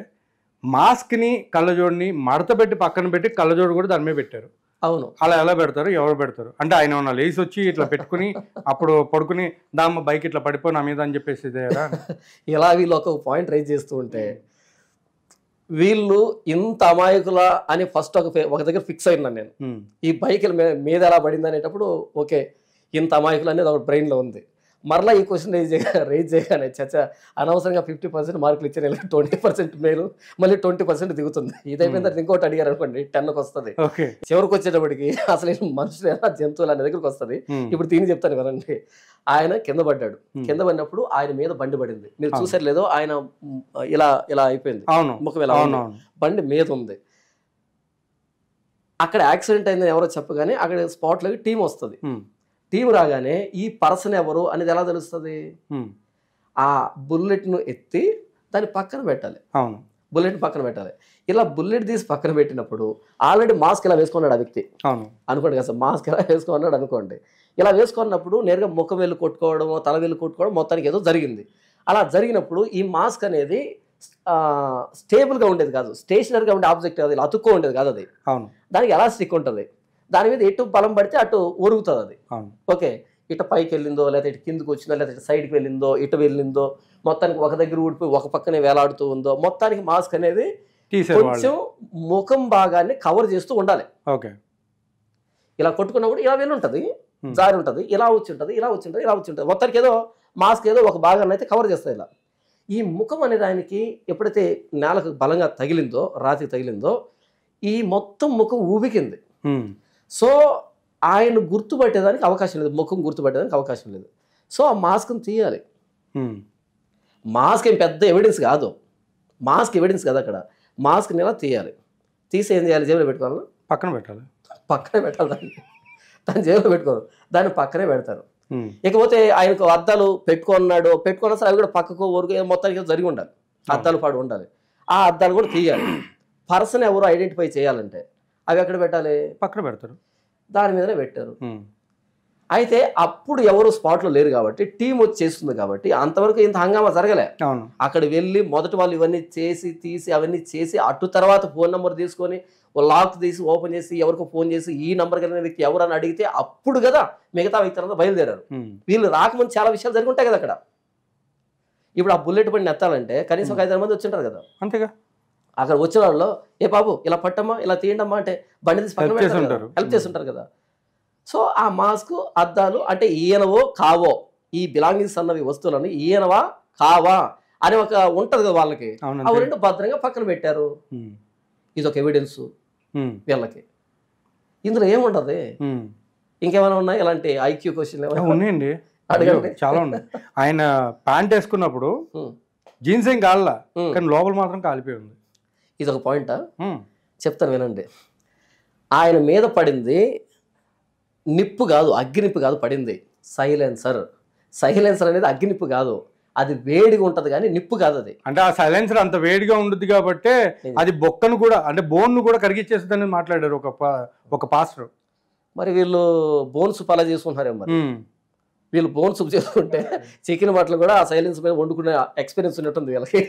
[SPEAKER 1] మాస్క్ని కళ్ళజోడిని మడత పెట్టి పక్కన పెట్టి కళ్ళజోడు కూడా దాని మీద పెట్టారు.
[SPEAKER 2] అవును.
[SPEAKER 1] అలా ఎలా పెడతారు, ఎవరు పెడతారు? అంటే ఆయన ఏమన్నా లేచి వచ్చి ఇట్లా పెట్టుకుని అప్పుడు పడుకుని దామ్మ బైక్ ఇట్లా పడిపోయి నా మీద అని చెప్పేసి
[SPEAKER 2] ఇలా వీళ్ళు ఒక పాయింట్ రైజ్ చేస్తూ ఉంటే వీళ్ళు ఇంత అమాయకులా అని ఫస్ట్ ఒక దగ్గర ఫిక్స్ అయినాను నేను. ఈ బైక్ మీద ఎలా పడింది అనేటప్పుడు ఓకే ఇంత అమాయకులు అనేది ఒక బ్రెయిన్లో ఉంది. మరలా ఈ క్వశ్చన్ రైజ్ చేయగానే చచ్చా అనవసరంగా 50% మార్కులు ఇచ్చిన 20% మేలు, మళ్ళీ 20% దిగుతుంది. ఇదైపోయిన తర్వాత ఇంకోటి అడిగారు అనుకోండి 10కి వస్తుంది. చివరికి వచ్చేటప్పటికి అసలు మనుషులు ఎలా జంతువులు అనే దగ్గరికి వస్తుంది. ఇప్పుడు దీన్ని చెప్తాను వినండి. ఆయన కింద పడ్డాడు, కింద పడినప్పుడు ఆయన మీద బండి పడింది. మీరు చూసారు లేదో, ఆయన ఇలా ఇలా అయిపోయింది, ముఖం ఇలా బండి మీద ఉంది. అక్కడ యాక్సిడెంట్ అయిందని ఎవరో చెప్పగానే అక్కడ స్పాట్లోకి టీం వస్తుంది. టీం రాగానే ఈ పర్సన్ ఎవరు అనేది ఎలా తెలుస్తుంది? ఆ బుల్లెట్ను ఎత్తి దాన్ని పక్కన పెట్టాలి.
[SPEAKER 1] అవును,
[SPEAKER 2] బుల్లెట్ పక్కన పెట్టాలి. ఇలా బుల్లెట్ తీసి పక్కన పెట్టినప్పుడు ఆల్రెడీ మాస్క్ ఇలా వేసుకున్నాడు ఆ వ్యక్తి అనుకోండి కదా, మాస్క్ ఇలా వేసుకున్నాడు అనుకోండి. ఇలా వేసుకున్నప్పుడు నేరుగా ముఖం వెళ్ళి కొట్టుకోవడము, తల వెళ్ళి కొట్టుకోవడం మొత్తానికి ఏదో జరిగింది. అలా జరిగినప్పుడు ఈ మాస్క్ అనేది స్టేబుల్గా ఉండేది కాదు, స్టేషనరీగా ఉండే ఆబ్జెక్ట్, అది ఇలా అతుక్కో ఉండేది కాదు. అది దానికి ఎలా స్టిక్ ఉంటుంది, దాని మీద ఎటు బలం పడితే అటు ఒరుగుతుంది అది. ఓకే, ఇటు పైకి వెళ్ళిందో లేదా ఇటు కిందకు వచ్చిందో లేదా ఇటు సైడ్కి వెళ్ళిందో ఇటు వెళ్ళిందో మొత్తానికి ఒక దగ్గర ఊడిపోయి ఒక పక్కనే వేలాడుతూ ఉందో మొత్తానికి మాస్క్ అనేది కొంచెం ముఖం భాగాన్ని కవర్ చేస్తూ ఉండాలి.
[SPEAKER 1] ఓకే,
[SPEAKER 2] ఇలా కొట్టుకున్నప్పుడు ఇలా వెళ్ళి ఉంటుంది, జారి ఉంటుంది, ఇలా వచ్చి ఉంటుంది, ఇలా వచ్చి ఉంటుంది, ఇలా వచ్చి ఉంటుంది. మొత్తానికి ఏదో మాస్క్ ఏదో ఒక భాగాన్ని అయితే కవర్ చేస్తుంది. ఇలా ఈ ముఖం అనే దానికి ఎప్పుడైతే నేలకు బలంగా తగిలిందో, రాతికి తగిలిందో, ఈ మొత్తం ముఖం ఊబికింది. సో ఆయన గుర్తుపట్టేదానికి అవకాశం లేదు, ముఖం గుర్తుపట్టేదానికి అవకాశం లేదు. సో ఆ మాస్క్ని తీయాలి. మాస్క్ ఏం పెద్ద ఎవిడెన్స్ కాదు, మాస్క్ ఎవిడెన్స్ కాదు. అక్కడ మాస్క్ని ఎలా తీయాలి, తీసి ఏం చేయాలి, జేబులో పెట్టుకోవాలి,
[SPEAKER 1] పక్కన పెట్టాలి,
[SPEAKER 2] పక్కనే పెట్టాలి. దాన్ని జేబులో పెట్టుకోరు, దాన్ని పక్కనే పెడతారు. ఇకపోతే ఆయనకు అద్దాలు పెట్టుకున్నా సరే అవి కూడా పక్కకు ఊరుకు మొత్తానికి జరిగి ఉండాలి, అద్దాలు పాడు ఉండాలి. ఆ అద్దాలు కూడా తీయాలి. పర్సన్ ఎవరు ఐడెంటిఫై చేయాలంటే అవి ఎక్కడ పెట్టాలి,
[SPEAKER 1] పక్కన పెడతారు,
[SPEAKER 2] దాని మీదనే పెట్టారు. అయితే అప్పుడు ఎవరు స్పాట్లో లేరు కాబట్టి టీం వచ్చి చేస్తుంది కాబట్టి అంతవరకు ఇంత హంగామా జరగలే. అక్కడ వెళ్ళి మొదటి వాళ్ళు ఇవన్నీ చేసి తీసి అవన్నీ చేసి అటు తర్వాత ఫోన్ నెంబర్ తీసుకొని లాక్ తీసి ఓపెన్ చేసి ఎవరికో ఫోన్ చేసి ఈ నెంబర్ కలిగిన వ్యక్తి ఎవరు అని అడిగితే అప్పుడు కదా మిగతా వ్యక్తి అంతా బయలుదేరారు. వీళ్ళు రాకముందు చాలా విషయాలు జరిగి ఉంటాయి కదా అక్కడ. ఇప్పుడు ఆ బుల్లెట్ బండి ఎత్తాలంటే కనీసం 5-6 మంది వచ్చింటారు కదా. అంతేగా, అక్కడ వచ్చిన వాళ్ళు ఏ బాబు ఇలా పట్టమ్మా ఇలా తీయండమ్మా అంటే బండి తీసి పక్కన హెల్ప్ చేస్తుంటారు కదా. సో ఆ మాస్క్ అద్దాలు అంటే ఈయనవో కావో ఈ బిలాంగింగ్స్ అన్నవి వస్తువులని ఈయనవా కావా అని ఒక ఉంటది కదా వాళ్ళకి, అవి రెండు భద్రంగా పక్కన పెట్టారు. ఇది ఒక ఎవిడెన్స్ వీళ్ళకి. ఇందులో ఏముంటది? ఇంకేమైనా ఉన్నాయి ఇలాంటి ఐక్యూ క్వశ్చన్?
[SPEAKER 1] ఉన్నాయండి,
[SPEAKER 2] అడగండి.
[SPEAKER 1] చాలా ఉన్నాయి. ఆయన ప్యాంట్ వేసుకున్నప్పుడు జీన్స్ ఏం కాలా, కానీ లోపల మాత్రం కాలిపోయి ఉంది.
[SPEAKER 2] ఇది ఒక పాయింటా? చెప్తాను వినండి. ఆయన మీద పడింది నిప్పు కాదు, అగ్గినిప్పు కాదు పడింది, సైలెన్సర్. సైలెన్సర్ అనేది అగ్గినిప్పు కాదు, అది వేడిగా ఉంటది కానీ నిప్పు కాదు అది.
[SPEAKER 1] అంటే ఆ సైలెన్సర్ అంత వేడిగా ఉంటుంది కాబట్టి అది బొక్కను కూడా, అంటే బోన్ ను కూడా కరిగిచ్చేస్తుందని మాట్లాడారు ఒక పాస్టర్.
[SPEAKER 2] మరి వీళ్ళు బోన్ సూప్ అలా చేసుకుంటున్నారేమో. మరి వీళ్ళు బోన్ సూప్ చేసుకుంటే చికెన్ బట్టలు కూడా ఆ సైలెన్సర్ మీద వండుకునే ఎక్స్పీరియన్స్ ఉన్నట్టుంది వీళ్ళకి.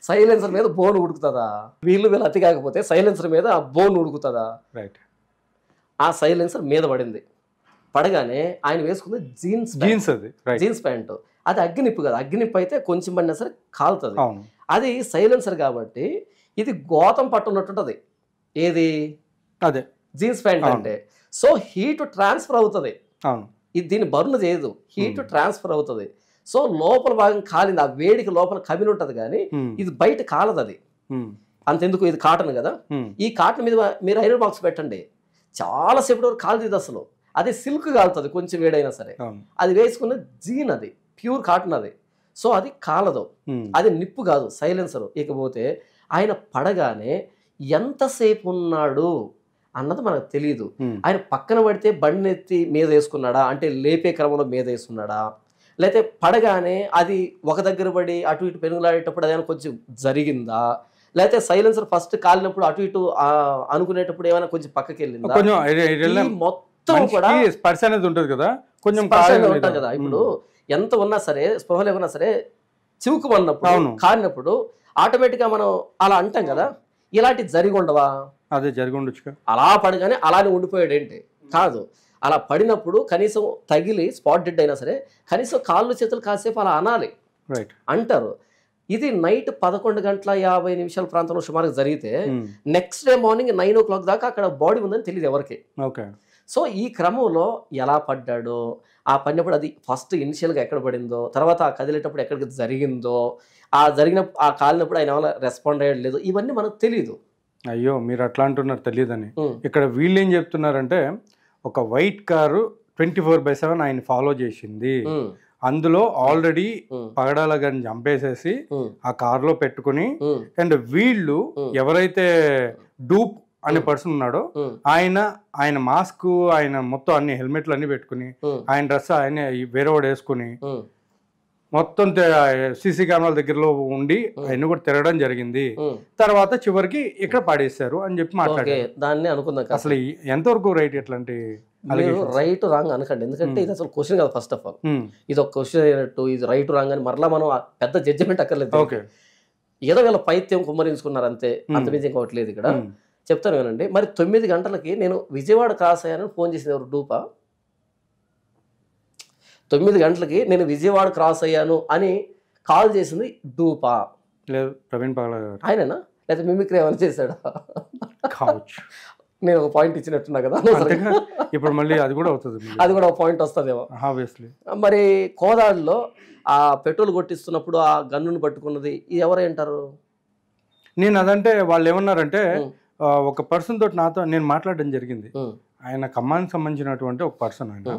[SPEAKER 2] సైలెన్సర్ మీద బోన్ ఉడుకుతుందా? వీళ్ళు అతి కాకపోతే సైలెన్సర్ మీద ఆ బోన్ ఉడుకుతుందా?
[SPEAKER 1] రైట్.
[SPEAKER 2] ఆ సైలెన్సర్ మీద పడింది, పడగానే ఆయన వేసుకుంది జీన్స్ ప్యాంటు. అది అగ్గినిప్పు కదా, అగ్గినిప్పు అయితే కొంచెం పడినా సరే కాలుతుంది. అది సైలెన్సర్ కాబట్టి ఇది గోతం పట్టున్నట్టుంటది. ఏది?
[SPEAKER 1] అదే
[SPEAKER 2] జీన్స్ ప్యాంట్ అంటే. సో హీట్ ట్రాన్స్ఫర్ అవుతుంది, ఇది దీన్ని బర్న్ చేయదు, హీట్ ట్రాన్స్ఫర్ అవుతుంది. సో లోపల భాగం కాలింది, ఆ వేడికి లోపల కమిలి ఉంటుంది కానీ ఇది బయట కాలదు. అది అంతెందుకు, ఇది కాటన్ కదా, ఈ కాటన్ మీద మీరు ఐరన్ బాక్స్ పెట్టండి, చాలాసేపటి వరకు కాలుతుంది అసలు. అది సిల్క్ కాలుతుంది కొంచెం వేడైనా సరే. అది వేసుకున్న జీన్, అది ప్యూర్ కాటన్ అది. సో అది కాలదు, అది నిప్పు కాదు, సైలెన్సర్. ఇకపోతే ఆయన పడగానే ఎంతసేపు ఉన్నాడు అన్నది మనకు తెలియదు. ఆయన పక్కన పడితే బండి ఎత్తి మీద వేసుకున్నాడా, అంటే లేపే క్రమంలో మీద వేసుకున్నాడా, లేకపోతే పడగానే అది ఒక దగ్గర పడి అటు ఇటు పెనుగులాడేటప్పుడు అదేమైనా కొంచెం జరిగిందా, లేకపోతే సైలెన్సర్ ఫస్ట్ కాలినప్పుడు అటు ఇటు అనుకునేటప్పుడు ఏమైనా కొంచెం పక్కకి వెళ్ళిందా, మొత్తం కూడా
[SPEAKER 1] స్పర్శ అనేది ఉంటుంది కదా, కొంచెం
[SPEAKER 2] ఉంటుంది కదా. ఇప్పుడు ఎంత ఉన్నా సరే, స్పృహ లేకున్నా సరే, చివుకుమన్నప్పుడు కాలినప్పుడు ఆటోమేటిక్గా మనం అలా అంటాం కదా, ఇలాంటి జరిగి ఉండవా?
[SPEAKER 1] అదే జరిగి ఉండొచ్చు.
[SPEAKER 2] అలా పడగానే అలానే ఉండిపోయాడు ఏంటి? కాదు, అలా పడినప్పుడు కనీసం తగిలి స్పాట్ డెడ్ అయినా సరే కనీసం కాళ్ళు చేతులు కాసేపు అలా అనాలి అంటారు. ఇది నైట్ 11:50 ప్రాంతంలో సుమారుగా జరిగితే నెక్స్ట్ డే మార్నింగ్ 9 o'clock దాకా అక్కడ బాడీ ఉందని తెలియదు ఎవరికి. సో ఈ క్రమంలో ఎలా పడ్డాడో, ఆ పడినప్పుడు అది ఫస్ట్ ఇనిషియల్గా ఎక్కడ పడిందో, తర్వాత ఆ కదిలేటప్పుడు ఎక్కడికి జరిగిందో, ఆ కాలినప్పుడు ఆయన ఏమైనా రెస్పాండ్ అయ్యాడు లేదు, ఇవన్నీ మనకు తెలియదు.
[SPEAKER 1] అయ్యో, మీరు అట్లా అంటున్నారు తెలియదని. ఇక్కడ వీళ్ళు ఏం చెప్తున్నారంటే, ఒక వైట్ కారు 24/7 ఆయన ఫాలో చేసింది, అందులో ఆల్రెడీ పగడాల గారిని చంపేసేసి ఆ కారులో పెట్టుకుని, అండ్ వీళ్ళు ఎవరైతే డూప్ అనే పర్సన్ ఉన్నాడో ఆయన మాస్క్, ఆయన మొత్తం అన్ని హెల్మెట్లు అన్ని పెట్టుకుని, ఆయన డ్రెస్ ఆయన వేరేవాడు వేసుకుని మొత్తం సీసీ కెమెరాల దగ్గరలో ఉండి ఆయన కూడా తిరగడం జరిగింది. తర్వాత చివరికి ఇక్కడ పడేశారు అని చెప్పి మాట్లాడారు.
[SPEAKER 2] దాన్ని అనుకుందాం,
[SPEAKER 1] అసలు ఎంతవరకు రైట్? ఎట్లాంటి
[SPEAKER 2] రైట్ రాంగ్ అనకండి, ఎందుకంటే ఇది అసలు క్వశ్చన్ కాదు. ఫస్ట్ ఆఫ్ ఆల్ ఇది ఒక క్వశ్చన్ అయినట్టు, ఇది రైట్ రాంగ్ అని మరలా మనం పెద్ద జడ్జిమెంట్ అక్కర్లేదు. ఏదో వీళ్ళ పైత్యం కుమ్మరించుకున్నారు అంతే, అంతమించి ఇంకోటి లేదు. ఇక్కడ చెప్తాను వినండి. మరి 9 గంటలకి నేను విజయవాడ క్రాస్ అయ్యానని ఫోన్ చేసింది ఎవరు? డూపా? 9 గంటలకి నేను విజయవాడ క్రాస్ అయ్యాను అని కాల్ చేసింది డూపా?
[SPEAKER 1] లేదు, ప్రవీణ్ పగడాల గారు.
[SPEAKER 2] ఆయననా? లేకపోతే మిమిక్రీ ఏమైనా చేశాడా? నేను ఒక పాయింట్ ఇచ్చినట్టున్నా కదా,
[SPEAKER 1] ఇప్పుడు మళ్ళీ అది కూడా అవుతుంది,
[SPEAKER 2] అది కూడా ఒక పాయింట్ వస్తుందేమో ఆబ్వియస్లీ. మరి కోదాడులో ఆ పెట్రోల్ కొట్టిస్తున్నప్పుడు ఆ గన్నును పట్టుకున్నది ఎవరు అంటారు?
[SPEAKER 1] నేను అదంటే వాళ్ళు ఏమన్నారంటే, ఒక పర్సన్ తోటి నేను మాట్లాడడం జరిగింది. ఆయన ఖమ్మానికి సంబంధించినటువంటి ఒక పర్సన్ ఆయన.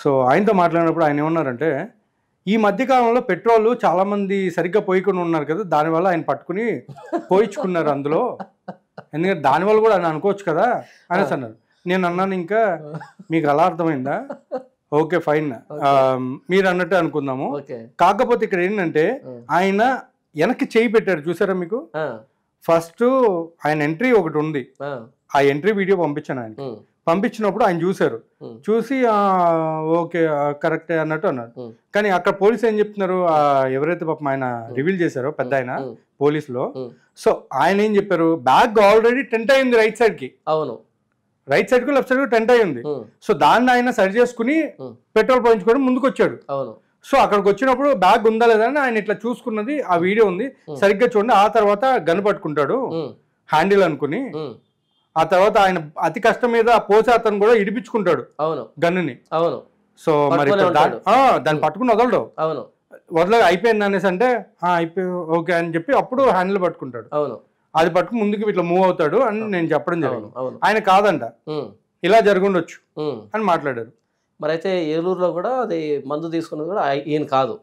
[SPEAKER 1] సో ఆయనతో మాట్లాడినప్పుడు ఆయన ఏమన్నారంటే, ఈ మధ్యకాలంలో పెట్రోల్ చాలామంది సరిగ్గా పోయికొని ఉన్నారు కదా, దానివల్ల ఆయన పట్టుకుని పోయించుకున్నారు అందులో, ఎందుకంటే దానివల్ల కూడా ఆయన అనుకోవచ్చు కదా అనేసి అన్నారు. నేను అన్నాను, ఇంకా మీకు అలా అర్థమైందా? ఓకే ఫైన్, మీరు అన్నట్టే అనుకుందాము. కాకపోతే ఇక్కడ ఏంటంటే, ఆయన వెనక్కి చేయి పెట్టారు చూసారా మీకు? ఫస్ట్ ఆయన ఎంట్రీ ఒకటి ఉంది, ఆ ఎంట్రీ వీడియో పంపించాను ఆయన. పంపించినప్పుడు ఆయన చూశారు, చూసి ఓకే కరెక్టే అన్నట్టు అన్నారు. కానీ అక్కడ పోలీసు ఏం చెప్తున్నారు, ఎవరైతే పాపం ఆయన రివీల్ చేశారో పెద్ద ఆయన పోలీసులో, సో ఆయన ఏం చెప్పారు, బ్యాగ్ ఆల్రెడీ టెంట్ అయింది రైట్ సైడ్ కి.
[SPEAKER 2] అవును,
[SPEAKER 1] రైట్ సైడ్ కు లెఫ్ట్ సైడ్ కు టెంట్ అయింది. సో దాన్ని ఆయన సరి చేసుకుని పెట్రోల్ పోయించుకోవడం ముందుకు వచ్చాడు. సో అక్కడికి వచ్చినప్పుడు బ్యాగ్ ఉందా లేదా అని ఆయన ఇట్లా చూసుకున్నది ఆ వీడియో ఉంది, సరిగ్గా చూడండి. ఆ తర్వాత గన్ పట్టుకుంటాడు హ్యాండిల్ అనుకుని, ఆ తర్వాత ఆయన అతి కష్టం మీద పోసే అతను కూడా ఇడిపించుకుంటాడు గన్నుని. సో మరి
[SPEAKER 2] పట్టుకునే
[SPEAKER 1] ఇప్పుడు దాన్ని పట్టుకుని వదలడు,
[SPEAKER 2] అవును
[SPEAKER 1] వదలగా అయిపోయింది అనేసి అంటే అయిపోయి ఓకే అని చెప్పి అప్పుడు హ్యాండిల్ పట్టుకుంటాడు.
[SPEAKER 2] అవును
[SPEAKER 1] అది పట్టుకుని ముందుకు ఇట్లా మూవ్ అవుతాడు అని నేను చెప్పడం జరిగింది.
[SPEAKER 2] అవును
[SPEAKER 1] ఆయన కాదంట, ఇలా జరుగుండొచ్చు అని మాట్లాడారు.
[SPEAKER 2] మరి అయితే ఏలూరులో కూడా అది మందు తీసుకున్నది కూడా ఈయన కాదు,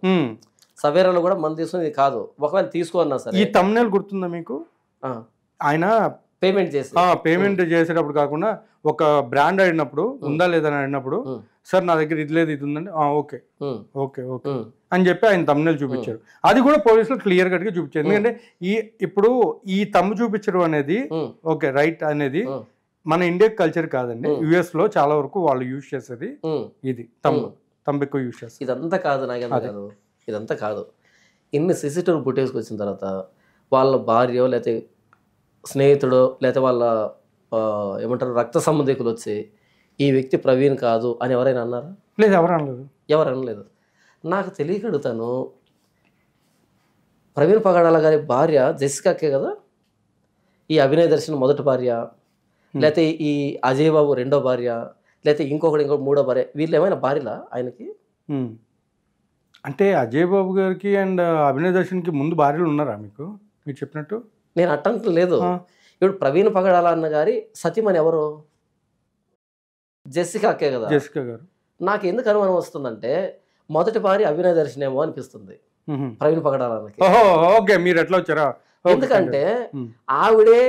[SPEAKER 2] సవేరాలో కూడా మందు తీసుకున్నది కాదు. ఒకవేళ తీసుకున్నా సరే
[SPEAKER 1] ఈ తమ్నేల్ గుర్తుందా మీకు? ఆయన
[SPEAKER 2] పేమెంట్ చేసి
[SPEAKER 1] పేమెంట్ చేసేటప్పుడు కాకుండా ఒక బ్రాండ్ అడిగినప్పుడు ఉందా లేదా అని అడిగినప్పుడు సార్ నా దగ్గర ఇది లేదు ఇది ఉందండి, ఓకే ఓకే ఓకే అని చెప్పి ఆయన తమ్నేల్ చూపించారు. అది కూడా పోలీసులు క్లియర్ కట్ గా చూపించారు. ఎందుకంటే ఇప్పుడు ఈ తమ్ము చూపించడం అనేది ఓకే రైట్ అనేది మన ఇండియా కల్చర్ కాదండి. యుఎస్ లో చాలా వరకు వాళ్ళు యూజ్ చేసేది ఇది తమ్ము ఎక్కువ యూజ్ చేస్తారు.
[SPEAKER 2] ఇదంతా కాదు నాగేంద్ర గారు, ఇదంతా కాదు. ఇన్ని సీసీటీవీ ఫుటేజ్కి వచ్చిన తర్వాత వాళ్ళ భార్య లేకపోతే స్నేహితుడు లేకపోతే వాళ్ళ ఏమంటారు రక్త సంబంధికులు వచ్చి ఈ వ్యక్తి ప్రవీణ్ కాదు అని ఎవరైనా అన్నారా?
[SPEAKER 1] లేదు, ఎవరు అనలేదు.
[SPEAKER 2] ఎవరు అనలేదు. నాకు తెలియక అడుగుతాను, ప్రవీణ్ పగడాల గారి భార్య జెసికాకే కదా ఈ అభినయ దర్శన్ మొదటి భార్య, లేకపోతే ఈ అజయ్ బాబు రెండో భార్య, లేకపోతే ఇంకో మూడో భార్య, వీళ్ళు ఏమైనా భార్యలా ఆయనకి?
[SPEAKER 1] అంటే అజయ్ బాబు గారికి అండ్ అభినయ దర్శన్కి ముందు భార్యలు ఉన్నారా మీకు? మీరు చెప్పినట్టు
[SPEAKER 2] నేను అట్టంటే లేదు. ఇప్పుడు ప్రవీణ్ పగడాల అన్న గారి సతీమణి ఎవరు? జెసికా అక్కే కదా.
[SPEAKER 1] జెసికా గారు.
[SPEAKER 2] నాకు ఎందుకు అనుమానం వస్తుందంటే మొదటి భార్య అభినయ దర్శన్ ఏమో అనిపిస్తుంది ప్రవీణ్ పగడాల అన్నకి.
[SPEAKER 1] ఓకే, మీరు ఎట్లా వచ్చారా?
[SPEAKER 2] ఎందుకంటే ఆవిడే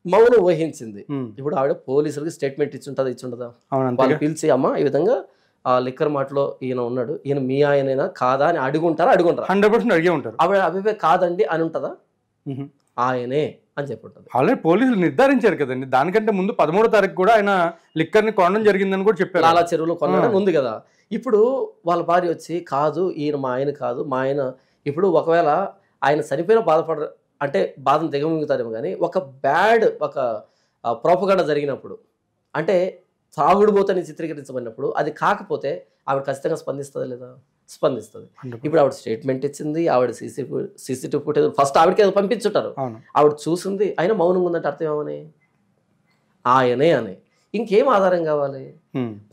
[SPEAKER 2] మౌనం వహించింది. ఇప్పుడు ఆవిడ పోలీసులకి స్టేట్మెంట్ ఇచ్చుంటదా? వాళ్ళు పిలిచి అమ్మ ఈ విధంగా ఆ లిక్కర్ మాటలో ఈయన ఉన్నాడు, ఈయన మీ ఆయనైనా కాదా అని అడుగుంటారా?
[SPEAKER 1] 100% అడిగే ఉంటారు.
[SPEAKER 2] ఆవిడ అభిప్రాయం కాదండి అని ఉంటుందా? ఆయనే అని చెప్పి ఉంటుంది.
[SPEAKER 1] ఆల్రెడీ పోలీసులు నిర్ధారించారు కదండి. దానికంటే ముందు 13వ తారీఖు కూడా ఆయన లిక్కర్ ని కొనడం జరిగిందని కూడా చెప్పారు.
[SPEAKER 2] లాలా చెరువులో కొనడం ఉంది కదా. ఇప్పుడు వాళ్ళ భార్య వచ్చి కాదు ఈయన మా ఆయన కాదు, మా ఆయన ఇప్పుడు ఒకవేళ ఆయన చనిపోయిన అంటే బాధను దిగమింగుతారేమో కానీ ఒక బ్యాడ్ ఒక ప్రోపగండ జరిగినప్పుడు అంటే తాగుడుబోతని చిత్రీకరించబడినప్పుడు అది కాకపోతే ఆవిడ ఖచ్చితంగా స్పందిస్తుందా లేదా? స్పందిస్తుంది. ఇప్పుడు ఆవిడ స్టేట్మెంట్ ఇచ్చింది, ఆవిడ సీసీటీవీ ఫుటేజ్ ఫస్ట్ ఆవిడకి ఏదో పంపించుంటారు, ఆవిడ చూసింది, అయినా మౌనంగా ఉందంటే అర్థం ఏమని? ఆయనే అని. ఇంకేం ఆధారం కావాలి?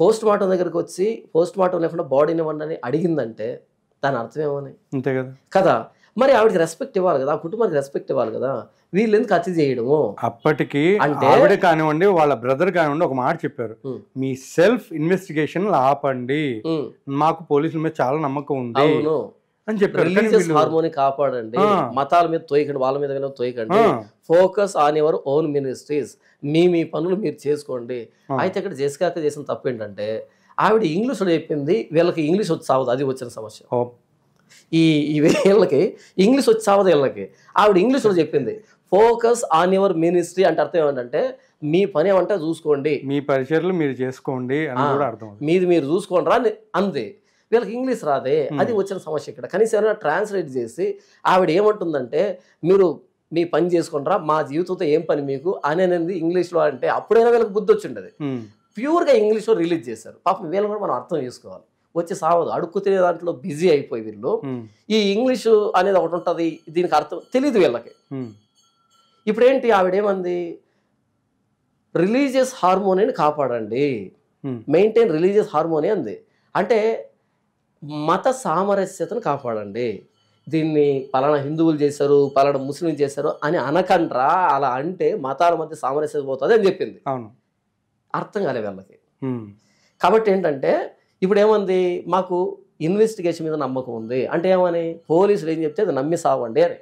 [SPEAKER 2] పోస్ట్ మార్టం దగ్గరికి వచ్చి పోస్ట్ మార్టం లేకుండా బాడీని ఇవ్వండి అడిగిందంటే దాని అర్థం ఏమని?
[SPEAKER 1] అంతే కదా
[SPEAKER 2] కదా. మరి ఆవిడకి రెస్పెక్ట్ ఇవ్వాలి కదా, ఆ కుటుంబానికి రెస్పెక్ట్ ఇవ్వాలి కదా. వీళ్ళు ఎందుకు హత్య చేయడము?
[SPEAKER 1] అప్పటికి ఆవిడ కానివ్వండి వాళ్ళ బ్రదర్ కానివ్వండి ఒక మాట చెప్పారు, మీ సెల్ఫ్ ఇన్వెస్టిగేషన్ ఆపండి, మాకు పోలీసుల మీద చాలా నమ్మకం ఉంది అని చెప్పారు.
[SPEAKER 2] రిలీజియస్ హార్మోని కాపాడండి, మతాల మీద తోయకండి, వాళ్ళ మీద తోయకండి, focus on your own ministries, మీ పనులు మీరు చేసుకోండి. అయితే ఇక్కడ జెసికా చేసిన తప్పు ఏంటంటే ఆవిడ ఇంగ్లీష్లో చెప్పింది, వీళ్ళకి ఇంగ్లీష్ వచ్చి సావదు, అది వచ్చిన సమస్య. వీళ్ళకి ఇంగ్లీష్ వచ్చి సావదు వీళ్ళకి. ఆవిడ ఇంగ్లీష్లో చెప్పింది ఫోకస్ ఆన్ యువర్ మినిస్ట్రీ అంటే అర్థం ఏమంటే మీ పని ఏమంటే చూసుకోండి,
[SPEAKER 1] మీ పరిచర్లు మీరు చేసుకోండి అని కూడా అర్థం,
[SPEAKER 2] మీది మీరు చూసుకోండి రా అంది. వీళ్ళకి ఇంగ్లీష్ రాదే, అది వచ్చిన సమస్య ఇక్కడ. కనీసం ఏమైనా ట్రాన్స్లేట్ చేసి ఆవిడ ఏమంటుందంటే మీరు మీ పని చేసుకుంటారా, మా జీవితంతో ఏం పని మీకు అనేది ఇంగ్లీష్లో అంటే అప్పుడైనా వీళ్ళకి బుద్ధి వచ్చిండదు. ప్యూర్గా ఇంగ్లీష్లో రిలీజ్ చేశారు. పాపం వీళ్ళని కూడా మనం అర్థం చేసుకోవాలి. వచ్చి సావదు, అడుక్కు తినే దాంట్లో బిజీ అయిపోయి వీళ్ళు ఈ ఇంగ్లీషు అనేది ఒకటి ఉంటుంది, దీనికి అర్థం తెలియదు వీళ్ళకి. ఇప్పుడు ఏంటి ఆవిడేమంది, రిలీజియస్ హార్మోనీని కాపాడండి, మెయింటైన్ రిలీజియస్ హార్మోనీ అంది. అంటే మత సామరస్యతను కాపాడండి, దీన్ని పలానా హిందువులు చేశారు పలానా ముస్లింలు చేశారు అని అనకండ్రా, అలా అంటే మతాల మధ్య సామరస్యత పోతుంది అని చెప్పింది. అర్థం కాలే వీళ్ళకి. కాబట్టి ఏంటంటే ఇప్పుడు ఏమంది, మాకు ఇన్వెస్టిగేషన్ మీద నమ్మకం ఉంది అంటే ఏమని, పోలీసులు ఏం చెప్తే అది నమ్మి సావండి అని.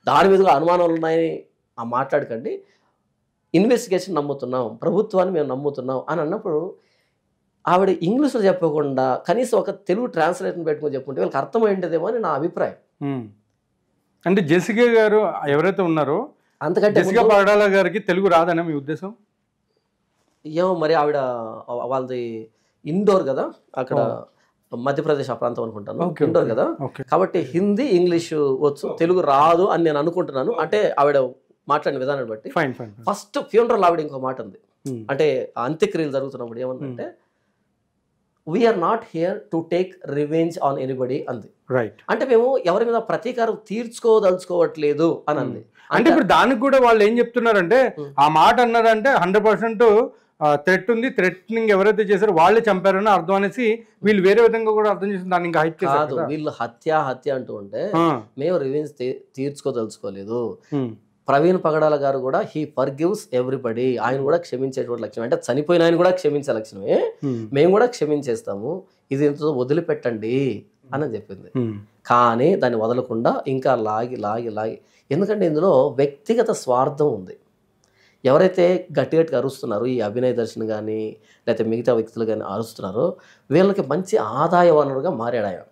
[SPEAKER 2] దాని మీద అనుమానాలు ఉన్నాయని మాట్లాడకండి, ఇన్వెస్టిగేషన్ నమ్ముతున్నాం, ప్రభుత్వాన్ని మేము నమ్ముతున్నాం అని అన్నప్పుడు ఆవిడ ఇంగ్లీష్లో చెప్పకుండా కనీసం ఒక తెలుగు ట్రాన్స్లేషన్ పెట్టుకుని చెప్పుకుంటే వీళ్ళకి అర్థమైండేదేమో అని నా అభిప్రాయం.
[SPEAKER 1] అంటే జెసికా గారు ఎవరైతే ఉన్నారో అంతకంటే జెసికా పగడాల గారికి తెలుగు రాదనే మీ ఉద్దేశం?
[SPEAKER 2] ఏమో మరి, ఆవిడ వాళ్ళది ఇండోర్ కదా, అక్కడ మధ్యప్రదేశ్ ఆ ప్రాంతం అనుకుంటాను, ఇండోర్ కదా, కాబట్టి హిందీ ఇంగ్లీషు వచ్చు, తెలుగు రాదు అని నేను అనుకుంటున్నాను. అంటే ఆవిడ మాట్లాడిన విధానాన్ని బట్టి ఫస్ట్ ఫ్యూనరల్ ఆవిడ ఇంకో మాట ఉంది, అంటే అంత్యక్రియలు జరుగుతున్నప్పుడు ఏమంటే we're not here to take revenge on anybody అంది. అంటే మేము ఎవరి మీద ప్రతీకారం తీర్చుకోదలుచుకోవట్లేదు అని అంది.
[SPEAKER 1] అంటే ఇప్పుడు దానికి కూడా వాళ్ళు ఏం చెప్తున్నారంటే ఆ మాట అన్నారంటే 100% థ్రెట్ ఉంది, థ్రెట్నింగ్ ఎవరైతే చేశారో వాళ్ళే చంపారని అర్థం అనేసి వీళ్ళు వేరే విధంగా కూడా అర్థం చేసి దాన్ని ఇంకా హైట్ చేశారు
[SPEAKER 2] కాదు,
[SPEAKER 1] కదా.
[SPEAKER 2] వీళ్ళు హత్య అంటూ ఉంటే మేము రివెంజ్ తీర్చుకోదలుచుకోలేదు. ప్రవీణ్ పగడాల గారు కూడా హీ ఫర్గివ్స్ ఎవ్రీబడి, ఆయన కూడా క్షమించేటువంటి లక్షణం, అంటే చనిపోయిన ఆయన కూడా క్షమించే లక్షణమే, మేము కూడా క్షమించేస్తాము, ఇది ఎంతో వదిలిపెట్టండి అని చెప్పింది. కానీ దాన్ని వదలకుండా ఇంకా లాగి ఎందుకంటే ఇందులో వ్యక్తిగత స్వార్థం ఉంది. ఎవరైతే గట్టిగా అరుస్తున్నారో ఈ అభినయ దర్శన్ కానీ లేకపోతే మిగతా వ్యక్తులు కానీ అరుస్తున్నారో వీళ్ళకి మంచి ఆదాయ వనరుగా మారాడు ఆయన.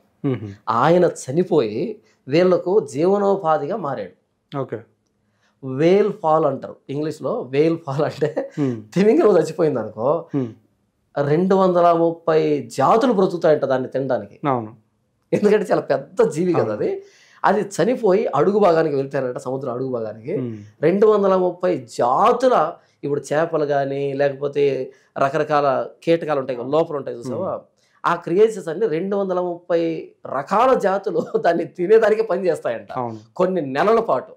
[SPEAKER 2] ఆయన చనిపోయి వీళ్ళకు జీవనోపాధిగా మారాడు.
[SPEAKER 1] ఓకే,
[SPEAKER 2] వేల్ ఫాల్ అంటారు ఇంగ్లీష్లో. వేల్ ఫాల్ అంటే తిమింగలం చచ్చిపోయింది అనుకో 230 జాతులు బ్రతుకుతాయంట దాన్ని తినడానికి. ఎందుకంటే చాలా పెద్ద జీవి కదా అది. అది చనిపోయి అడుగు భాగానికి వెళ్తారంట, సముద్రం అడుగు భాగానికి. 230 జాతుల ఇప్పుడు చేపలు కానీ లేకపోతే రకరకాల కీటకాలు ఉంటాయి కదా లోపల ఉంటాయి చూసావా, ఆ క్రియేచర్స్ అన్ని 230 రకాల జాతులు దాన్ని తినేదానికి పనిచేస్తాయంట కొన్ని నెలల పాటు.